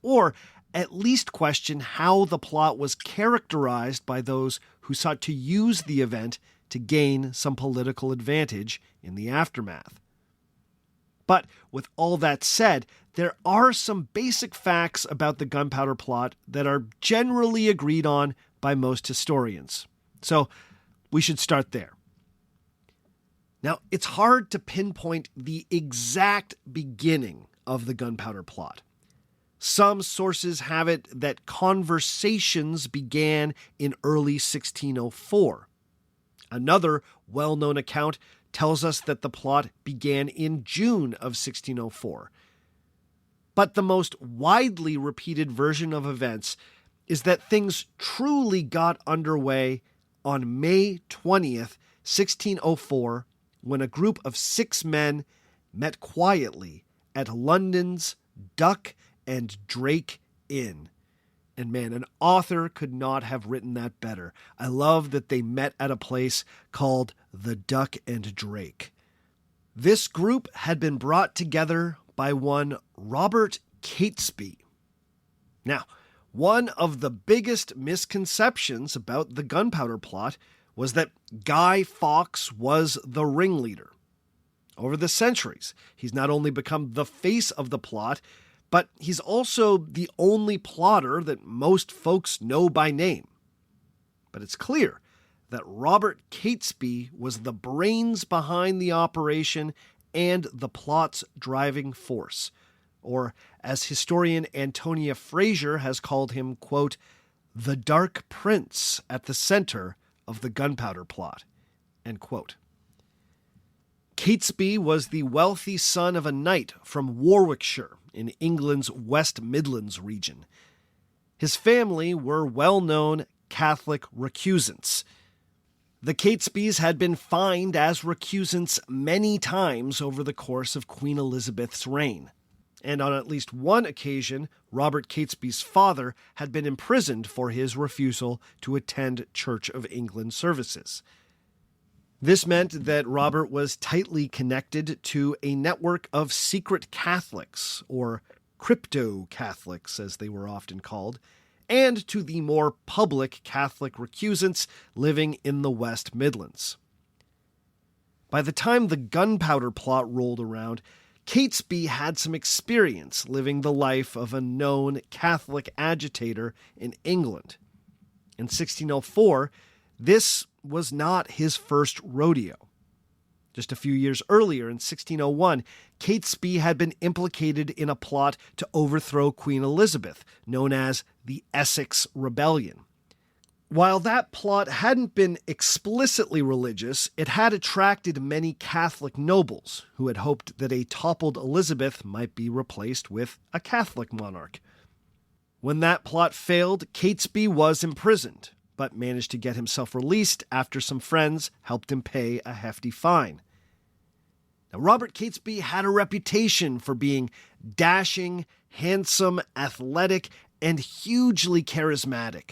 or at least question how the plot was characterized by those who sought to use the event to gain some political advantage in the aftermath. But with all that said, there are some basic facts about the Gunpowder Plot that are generally agreed on by most historians. So we should start there. Now, it's hard to pinpoint the exact beginning of the Gunpowder Plot. Some sources have it that conversations began in early 1604. Another well-known account tells us that the plot began in June of 1604. But the most widely repeated version of events is that things truly got underway on May 20th, 1604, when a group of 6 men met quietly at London's Duck and Drake Inn. And man, an author could not have written that better. I love that they met at a place called the Duck and Drake. This group had been brought together by one Robert Catesby. Now, one of the biggest misconceptions about the Gunpowder Plot was that Guy Fawkes was the ringleader. Over the centuries, he's not only become the face of the plot, but he's also the only plotter that most folks know by name. But it's clear that Robert Catesby was the brains behind the operation and the plot's driving force, or as historian Antonia Fraser has called him, quote, "the dark prince at the center of the Gunpowder Plot," end quote. Catesby was the wealthy son of a knight from Warwickshire in England's West Midlands region. His family were well-known Catholic recusants. The Catesbys had been fined as recusants many times over the course of Queen Elizabeth's reign. And on at least one occasion, Robert Catesby's father had been imprisoned for his refusal to attend Church of England services. This meant that Robert was tightly connected to a network of secret Catholics, or crypto-Catholics as they were often called, and to the more public Catholic recusants living in the West Midlands. By the time the Gunpowder Plot rolled around, Catesby had some experience living the life of a known Catholic agitator in England. In 1604, this was not his first rodeo. Just a few years earlier, in 1601, Catesby had been implicated in a plot to overthrow Queen Elizabeth, known as the Essex Rebellion. While that plot hadn't been explicitly religious, it had attracted many Catholic nobles who had hoped that a toppled Elizabeth might be replaced with a Catholic monarch. When that plot failed, Catesby was imprisoned, but managed to get himself released after some friends helped him pay a hefty fine. Now, Robert Catesby had a reputation for being dashing, handsome, athletic, and hugely charismatic.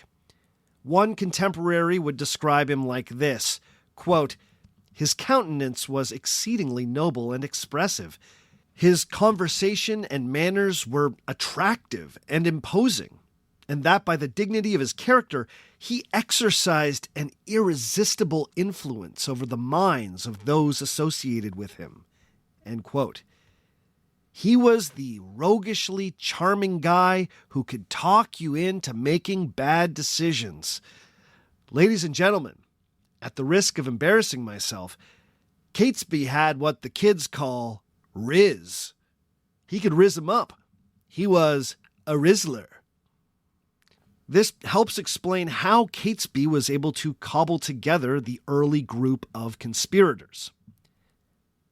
One contemporary would describe him like this, quote, "His countenance was exceedingly noble and expressive. His conversation and manners were attractive and imposing, and that by the dignity of his character, he exercised an irresistible influence over the minds of those associated with him." End quote. He was the roguishly charming guy who could talk you into making bad decisions. Ladies and gentlemen, at the risk of embarrassing myself, Catesby had what the kids call Rizz. He could rizz them up. He was a rizzler. This helps explain how Catesby was able to cobble together the early group of conspirators.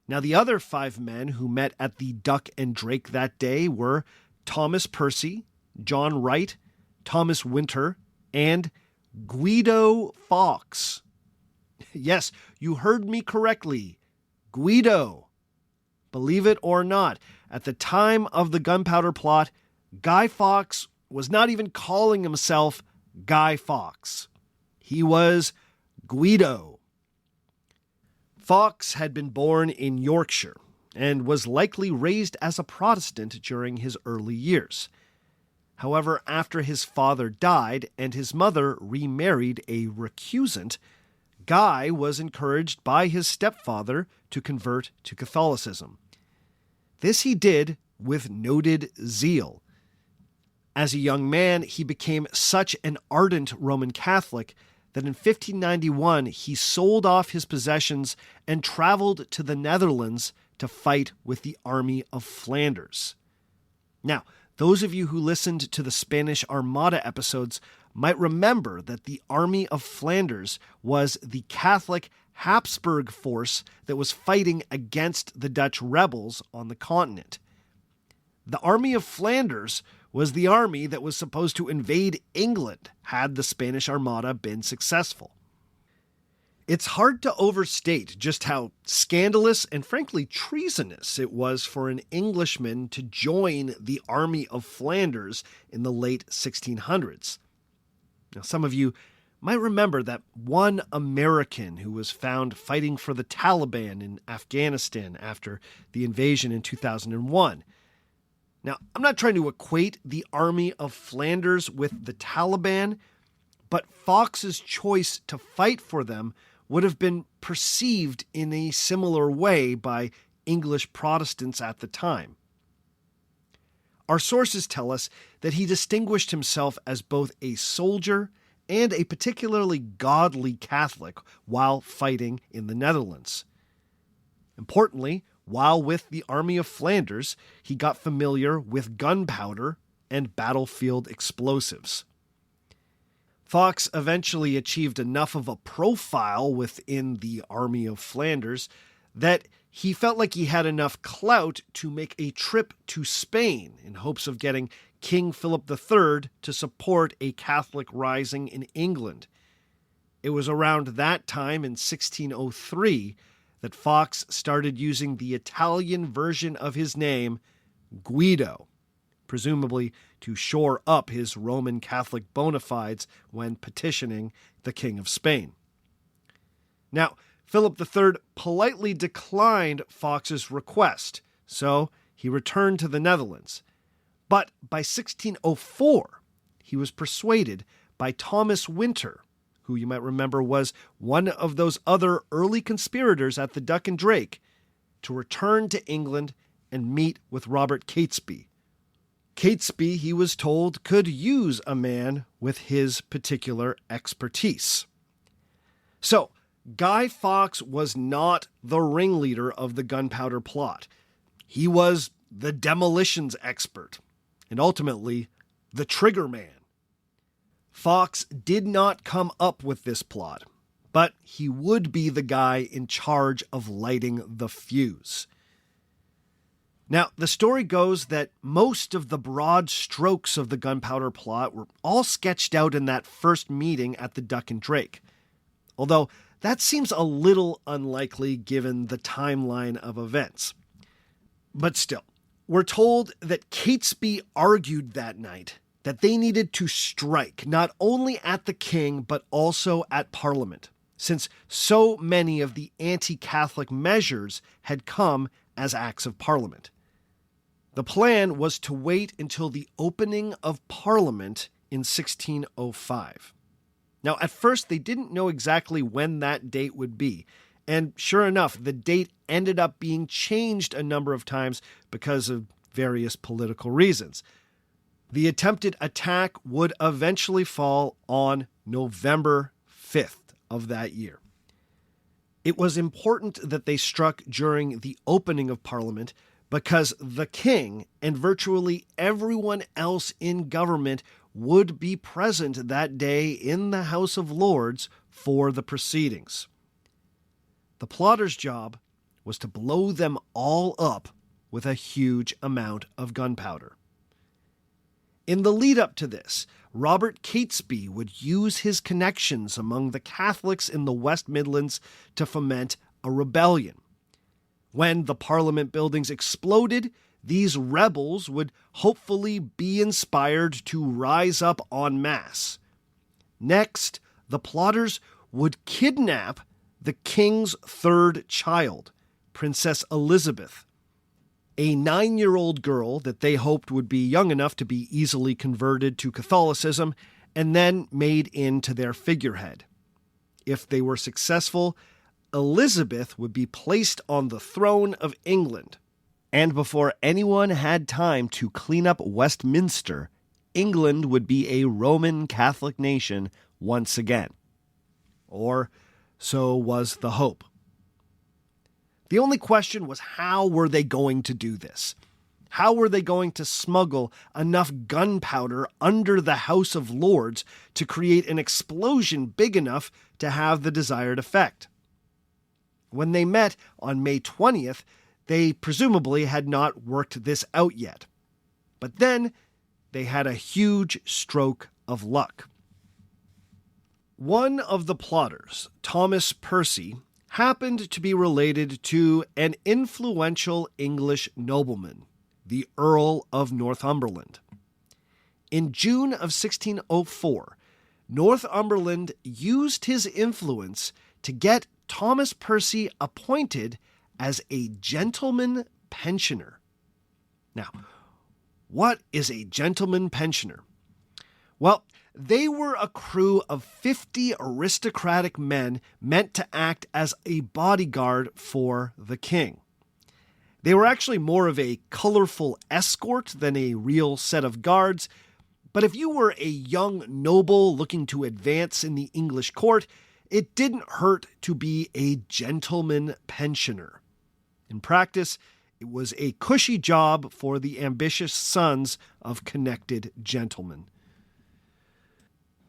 Now, the other 5 men who met at the Duck and Drake that day were Thomas Percy, John Wright, Thomas Winter, and Guido Fawkes. Yes, you heard me correctly. Guido. Believe it or not, at the time of the Gunpowder Plot, Guy Fawkes was not even calling himself Guy Fawkes. He was Guido. Fawkes had been born in Yorkshire and was likely raised as a Protestant during his early years. However, after his father died and his mother remarried a recusant, Guy was encouraged by his stepfather to convert to Catholicism. This he did with noted zeal. As a young man, he became such an ardent Roman Catholic that in 1591 he sold off his possessions and traveled to the Netherlands to fight with the Army of Flanders. Now, those of you who listened to the Spanish Armada episodes might remember that the Army of Flanders was the Catholic Habsburg force that was fighting against the Dutch rebels on the continent. The Army of Flanders was the army that was supposed to invade England had the Spanish Armada been successful. It's hard to overstate just how scandalous and frankly treasonous it was for an Englishman to join the Army of Flanders in the late 1600s. Now, some of you might remember that one American who was found fighting for the Taliban in Afghanistan after the invasion in 2001. Now, I'm not trying to equate the Army of Flanders with the Taliban, but Fawkes's choice to fight for them would have been perceived in a similar way by English Protestants at the time. Our sources tell us that he distinguished himself as both a soldier and a particularly godly Catholic while fighting in the Netherlands. Importantly, while with the Army of Flanders, he got familiar with gunpowder and battlefield explosives. Fawkes eventually achieved enough of a profile within the Army of Flanders that he felt like he had enough clout to make a trip to Spain in hopes of getting King Philip III to support a Catholic rising in England. It was around that time in 1603 that Fawkes started using the Italian version of his name, Guido, presumably to shore up his Roman Catholic bona fides when petitioning the King of Spain. Now, Philip III politely declined Fawkes' request, so he returned to the Netherlands. But by 1604, he was persuaded by Thomas Winter, who you might remember was one of those other early conspirators at the Duck and Drake, to return to England and meet with Robert Catesby. Catesby, he was told, could use a man with his particular expertise. So, Guy Fawkes was not the ringleader of the Gunpowder Plot. He was the demolitions expert, and ultimately, the triggerman. Fawkes did not come up with this plot, but he would be the guy in charge of lighting the fuse. Now, the story goes that most of the broad strokes of the Gunpowder Plot were all sketched out in that first meeting at the Duck and Drake, although that seems a little unlikely given the timeline of events. But still, we're told that Catesby argued that night that they needed to strike not only at the king but also at Parliament, since so many of the anti-Catholic measures had come as acts of Parliament. The plan was to wait until the opening of Parliament in 1605. Now, at first, they didn't know exactly when that date would be, and sure enough, the date ended up being changed a number of times because of various political reasons. The attempted attack would eventually fall on November 5th of that year. It was important that they struck during the opening of Parliament because the king and virtually everyone else in government would be present that day in the House of Lords for the proceedings. The plotters' job was to blow them all up with a huge amount of gunpowder. In the lead-up to this, Robert Catesby would use his connections among the Catholics in the West Midlands to foment a rebellion. When the Parliament buildings exploded, these rebels would hopefully be inspired to rise up en masse. Next, the plotters would kidnap the king's third child, Princess Elizabeth, a 9-year-old girl that they hoped would be young enough to be easily converted to Catholicism and then made into their figurehead. If they were successful, Elizabeth would be placed on the throne of England. And before anyone had time to clean up Westminster, England would be a Roman Catholic nation once again. Or so was the hope. The only question was, how were they going to do this? How were they going to smuggle enough gunpowder under the House of Lords to create an explosion big enough to have the desired effect? When they met on May 20th, they presumably had not worked this out yet. But then they had a huge stroke of luck. One of the plotters, Thomas Percy, happened to be related to an influential English nobleman, the Earl of Northumberland. In June of 1604, Northumberland used his influence to get Thomas Percy appointed as a gentleman pensioner. Now, what is a gentleman pensioner? Well, they were a crew of 50 aristocratic men meant to act as a bodyguard for the king. They were actually more of a colorful escort than a real set of guards, but if you were a young noble looking to advance in the English court, it didn't hurt to be a gentleman pensioner. In practice, it was a cushy job for the ambitious sons of connected gentlemen.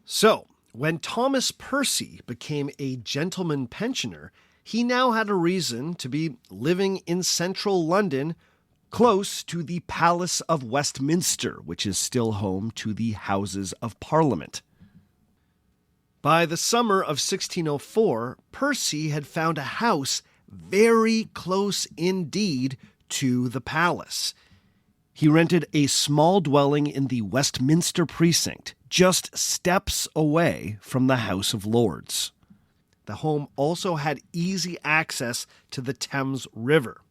So, when Thomas Percy became a gentleman pensioner, he now had a reason to be living in central London, close to the Palace of Westminster, which is still home to the Houses of Parliament. By the summer of 1604, Percy had found a house very close indeed to the palace. He rented a small dwelling in the Westminster precinct, just steps away from the House of Lords. The home also had easy access to the Thames River.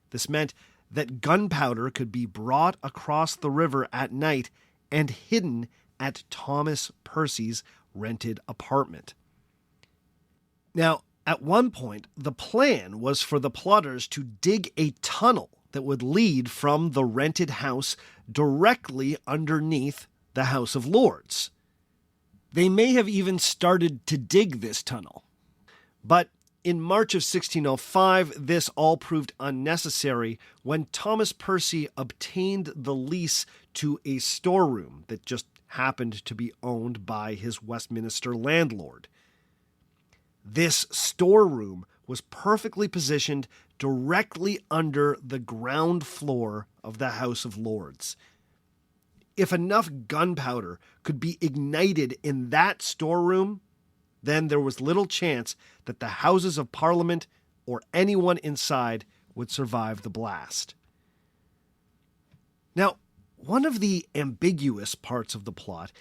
This meant that gunpowder could be brought across the river at night and hidden at Thomas Percy's rented apartment. Now, at one point, the plan was for the plotters to dig a tunnel that would lead from the rented house directly underneath the House of Lords. They may have even started to dig this tunnel. But in March of 1605, this all proved unnecessary when Thomas Percy obtained the lease to a storeroom that just happened to be owned by his Westminster landlord. This storeroom was perfectly positioned directly under the ground floor of the House of Lords. If enough gunpowder could be ignited in that storeroom, then there was little chance that the Houses of Parliament or anyone inside would survive the blast. Now, one of the ambiguous parts of the plot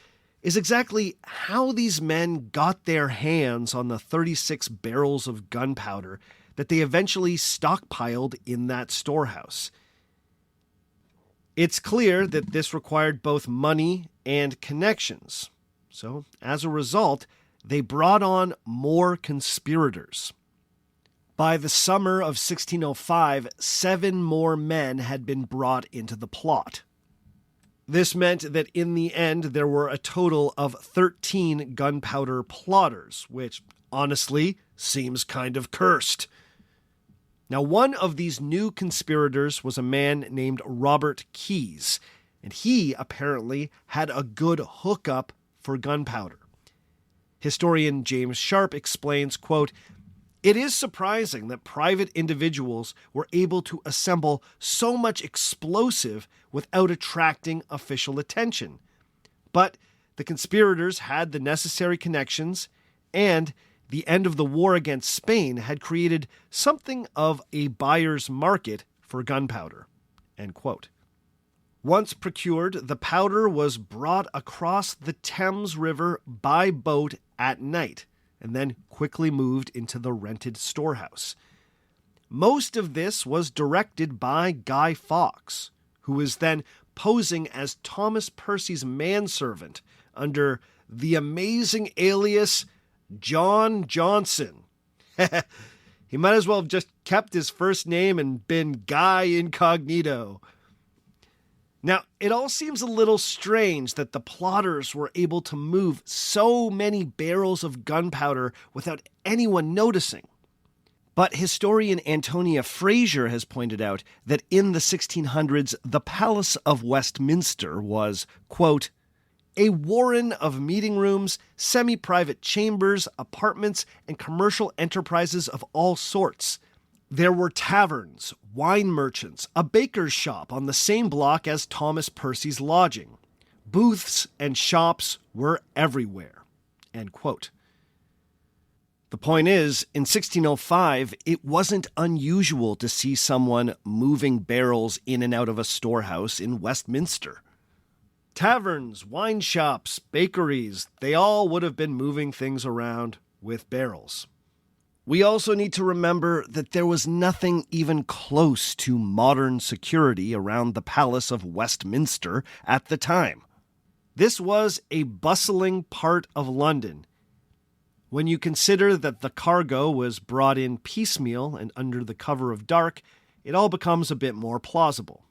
is exactly how these men got their hands on the 36 barrels of gunpowder that they eventually stockpiled in that storehouse. It's clear that this required both money and connections. So, as a result, they brought on more conspirators. By the summer of 1605, 7 more men had been brought into the plot. This meant that in the end, there were a total of 13 gunpowder plotters, which, honestly, seems kind of cursed. Now, one of these new conspirators was a man named Robert Keyes, and he apparently had a good hookup for gunpowder. Historian James Sharp explains, quote, "It is surprising that private individuals were able to assemble so much explosive without attracting official attention. But the conspirators had the necessary connections, and the end of the war against Spain had created something of a buyer's market for gunpowder." End quote. Once procured, the powder was brought across the Thames River by boat at night, and then quickly moved into the rented storehouse. Most of this was directed by Guy Fawkes, who was then posing as Thomas Percy's manservant under the amazing alias John Johnson. He might as well have just kept his first name and been Guy Incognito. Now, it all seems a little strange that the plotters were able to move so many barrels of gunpowder without anyone noticing. But historian Antonia Fraser has pointed out that in the 1600s, the Palace of Westminster was, quote, "a warren of meeting rooms, semi-private chambers, apartments, and commercial enterprises of all sorts. There were taverns, wine merchants, a baker's shop on the same block as Thomas Percy's lodging. Booths and shops were everywhere." End quote. The point is, in 1605, it wasn't unusual to see someone moving barrels in and out of a storehouse in Westminster. Taverns, wine shops, bakeries, they all would have been moving things around with barrels. We also need to remember that there was nothing even close to modern security around the Palace of Westminster at the time. This was a bustling part of London. When you consider that the cargo was brought in piecemeal and under the cover of dark, it all becomes a bit more plausible.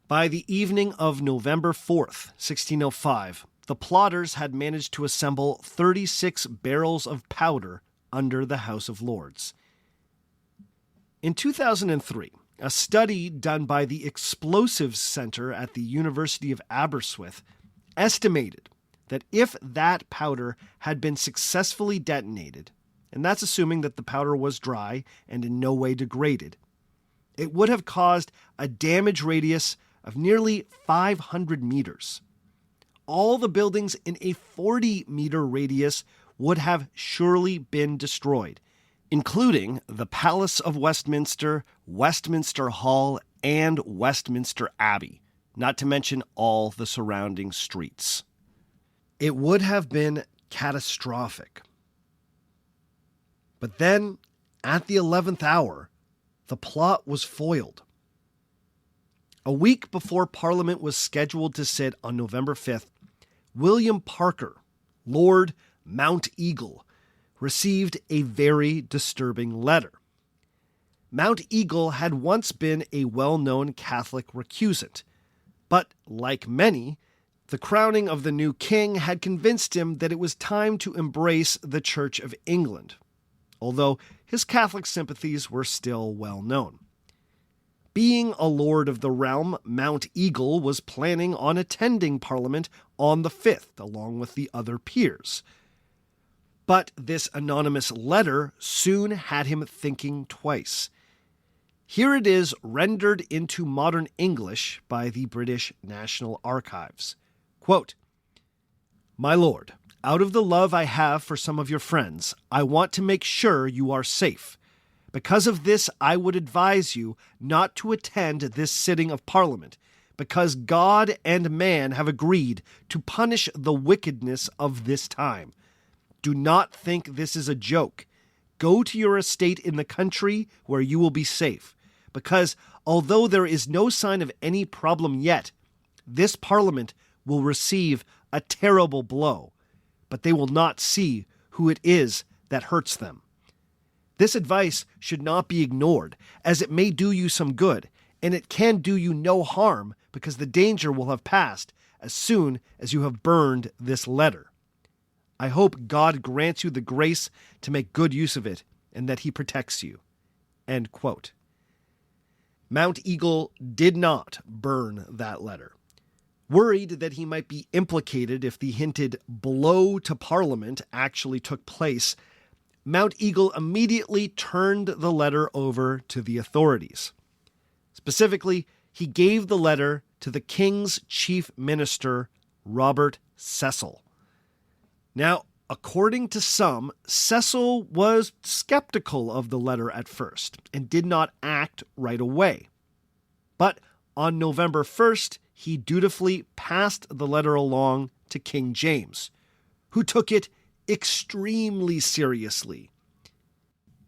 By the evening of November 4th, 1605, the plotters had managed to assemble 36 barrels of powder under the House of Lords. In 2003, a study done by the Explosives Center at the University of Aberystwyth estimated that if that powder had been successfully detonated, and that's assuming that the powder was dry and in no way degraded, it would have caused a damage radius of nearly 500 meters. all the buildings in a 40-meter radius would have surely been destroyed, including the Palace of Westminster, Westminster Hall, and Westminster Abbey, not to mention all the surrounding streets. It would have been catastrophic. But then, at the 11th hour, the plot was foiled. A week before Parliament was scheduled to sit on November 5th, William Parker, Lord Mount Eagle, received a very disturbing letter. Mount Eagle had once been a well-known Catholic recusant, but like many, the crowning of the new king had convinced him that it was time to embrace the Church of England, although his Catholic sympathies were still well known. Being a lord of the realm, Mount Eagle was planning on attending Parliament on the 5th, along with the other peers. But this anonymous letter soon had him thinking twice. Here it is, rendered into modern English by the British National Archives. Quote, "My lord, out of the love I have for some of your friends, I want to make sure you are safe. Because of this, I would advise you not to attend this sitting of Parliament, because God and man have agreed to punish the wickedness of this time. Do not think this is a joke. Go to your estate in the country where you will be safe, because although there is no sign of any problem yet, this Parliament will receive a terrible blow, but they will not see who it is that hurts them. This advice should not be ignored, as it may do you some good, and it can do you no harm, because the danger will have passed as soon as you have burned this letter. I hope God grants you the grace to make good use of it, and that he protects you." End quote. Mount Eagle did not burn that letter. Worried that he might be implicated if the hinted blow to Parliament actually took place, Mount Eagle immediately turned the letter over to the authorities. Specifically, he gave the letter to the King's Chief Minister, Robert Cecil. Now, according to some, Cecil was skeptical of the letter at first and did not act right away. But on November 1st, he dutifully passed the letter along to King James, who took it extremely seriously.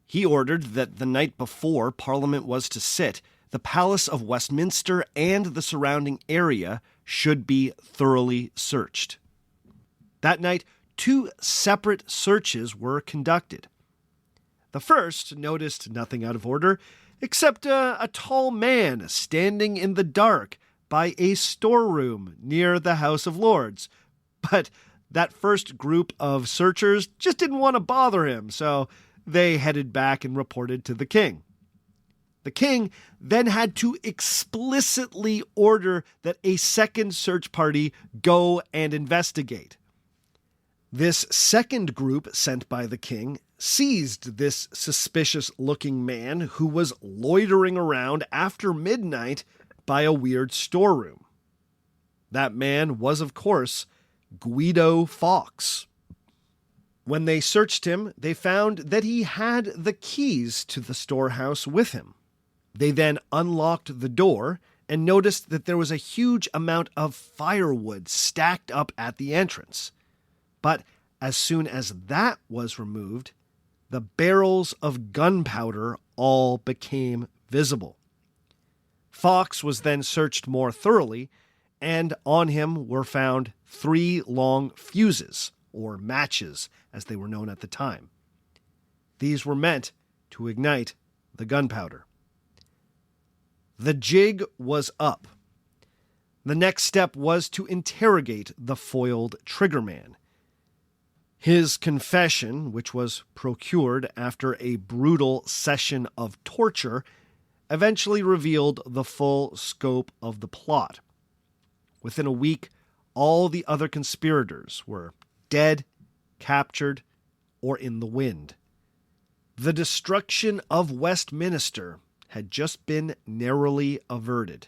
He ordered that the night before Parliament was to sit, the Palace of Westminster and the surrounding area should be thoroughly searched. That night, 2 separate searches were conducted. The first noticed nothing out of order, except a tall man standing in the dark by a storeroom near the House of Lords. But that first group of searchers just didn't want to bother him, so they headed back and reported to the king. The king then had to explicitly order that a second search party go and investigate. This second group sent by the king seized this suspicious-looking man who was loitering around after midnight by a weird storeroom. That man was, of course, Guy Fawkes. When they searched him, they found that he had the keys to the storehouse with him. They then unlocked the door and noticed that there was a huge amount of firewood stacked up at the entrance. But as soon as that was removed, the barrels of gunpowder all became visible. Fawkes was then searched more thoroughly, and on him were found 3 long fuses, or matches, as they were known at the time. These were meant to ignite the gunpowder. The jig was up. The next step was to interrogate the foiled triggerman. His confession, which was procured after a brutal session of torture, eventually revealed the full scope of the plot. Within a week, all the other conspirators were dead, captured, or in the wind. The destruction of Westminster had just been narrowly averted.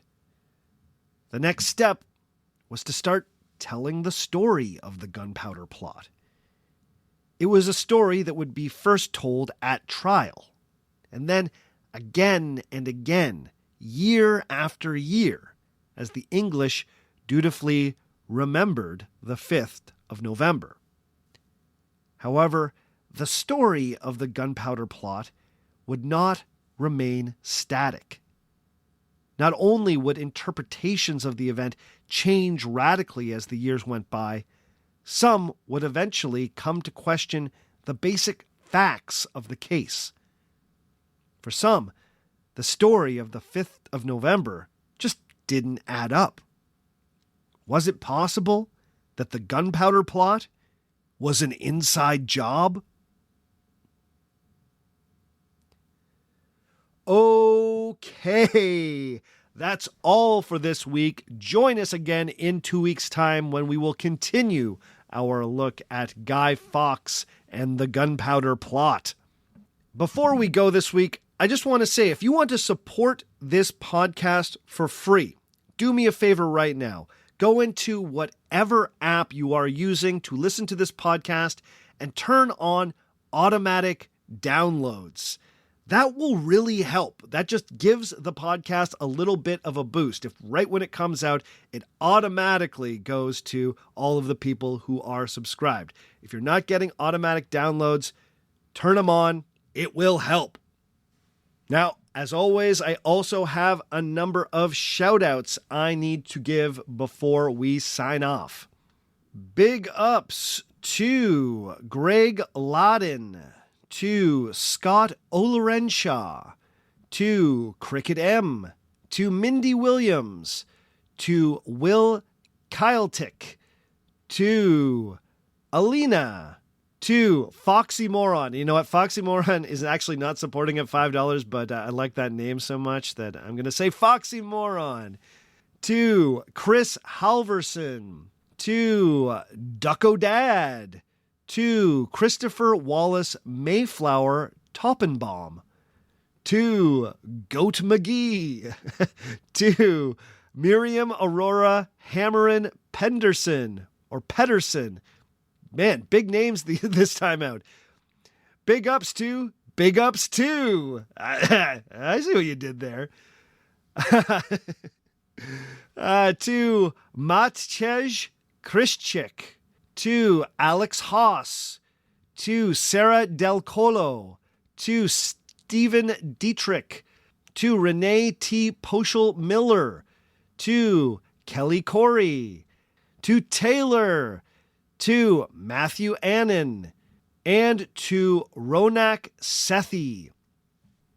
The next step was to start telling the story of the Gunpowder Plot. It was a story that would be first told at trial, and then again and again, year after year, as the English dutifully remembered the 5th of November. However, the story of the Gunpowder Plot would not remain static. Not only would interpretations of the event change radically as the years went by, some would eventually come to question the basic facts of the case. For some, the story of the 5th of November just didn't add up. Was it possible that the Gunpowder Plot was an inside job? Okay, that's all for this week. Join us again in 2 weeks' time when we will continue our look at Guy Fawkes and the Gunpowder Plot. Before we go this week, I just want to say, if you want to support this podcast for free, do me a favor right now. Go into whatever app you are using to listen to this podcast and turn on automatic downloads. That will really help. That just gives the podcast a little bit of a boost. If right when it comes out, it automatically goes to all of the people who are subscribed. If you're not getting automatic downloads, turn them on. It will help. Now, as always, I also have a number of shout-outs I need to give before we sign off. Big ups to Greg Loddin, to Scott Olerenshaw, to Cricket M, to Mindy Williams, to Will Kyletick, to Alina, to Foxy Moron. You know what? Foxy Moron is actually not supporting at $5, but I like that name so much that I'm going to say Foxy Moron. To Chris Halverson, to Ducko Dad, to Christopher Wallace Mayflower Toppenbaum, to Goat McGee, to Miriam Aurora Hammerin Penderson, or Pedersen. Man, big names this time out. Big ups to. I see what you did there. To Matej Krishchik, to Alex Haas, to Sarah Del Colo, to Stephen Dietrich, to Renee T. Poschel Miller, to Kelly Corey, to Taylor, to Matthew Annan, and to Ronak Sethi.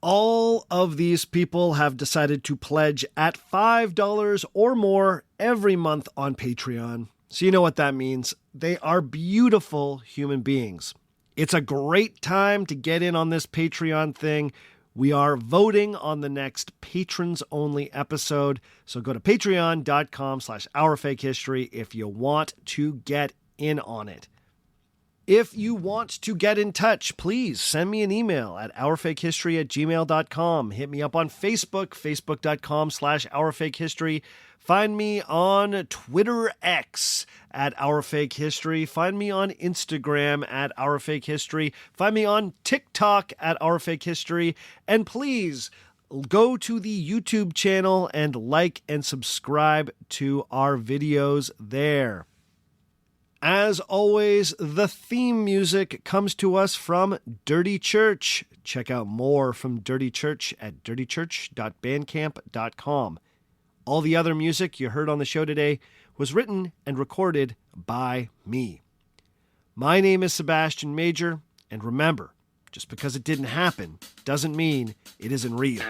All of these people have decided to pledge at $5 or more every month on Patreon. So you know what that means. They are beautiful human beings. It's a great time to get in on this Patreon thing. We are voting on the next patrons-only episode. So go to patreon.com/OurFakeHistory if you want to get in on it. If you want to get in touch, please send me an email at ourfakehistory@gmail.com. Hit me up on Facebook, facebook.com/OurFakeHistory. Find me on Twitter X at OurFakeHistory. Find me on Instagram at OurFakeHistory. Find me on TikTok at OurFakeHistory. And please go to the YouTube channel and like and subscribe to our videos there. As always, the theme music comes to us from Dirty Church. Check out more from Dirty Church at dirtychurch.bandcamp.com. All the other music you heard on the show today was written and recorded by me. My name is Sebastian Major, and remember, just because it didn't happen doesn't mean it isn't real.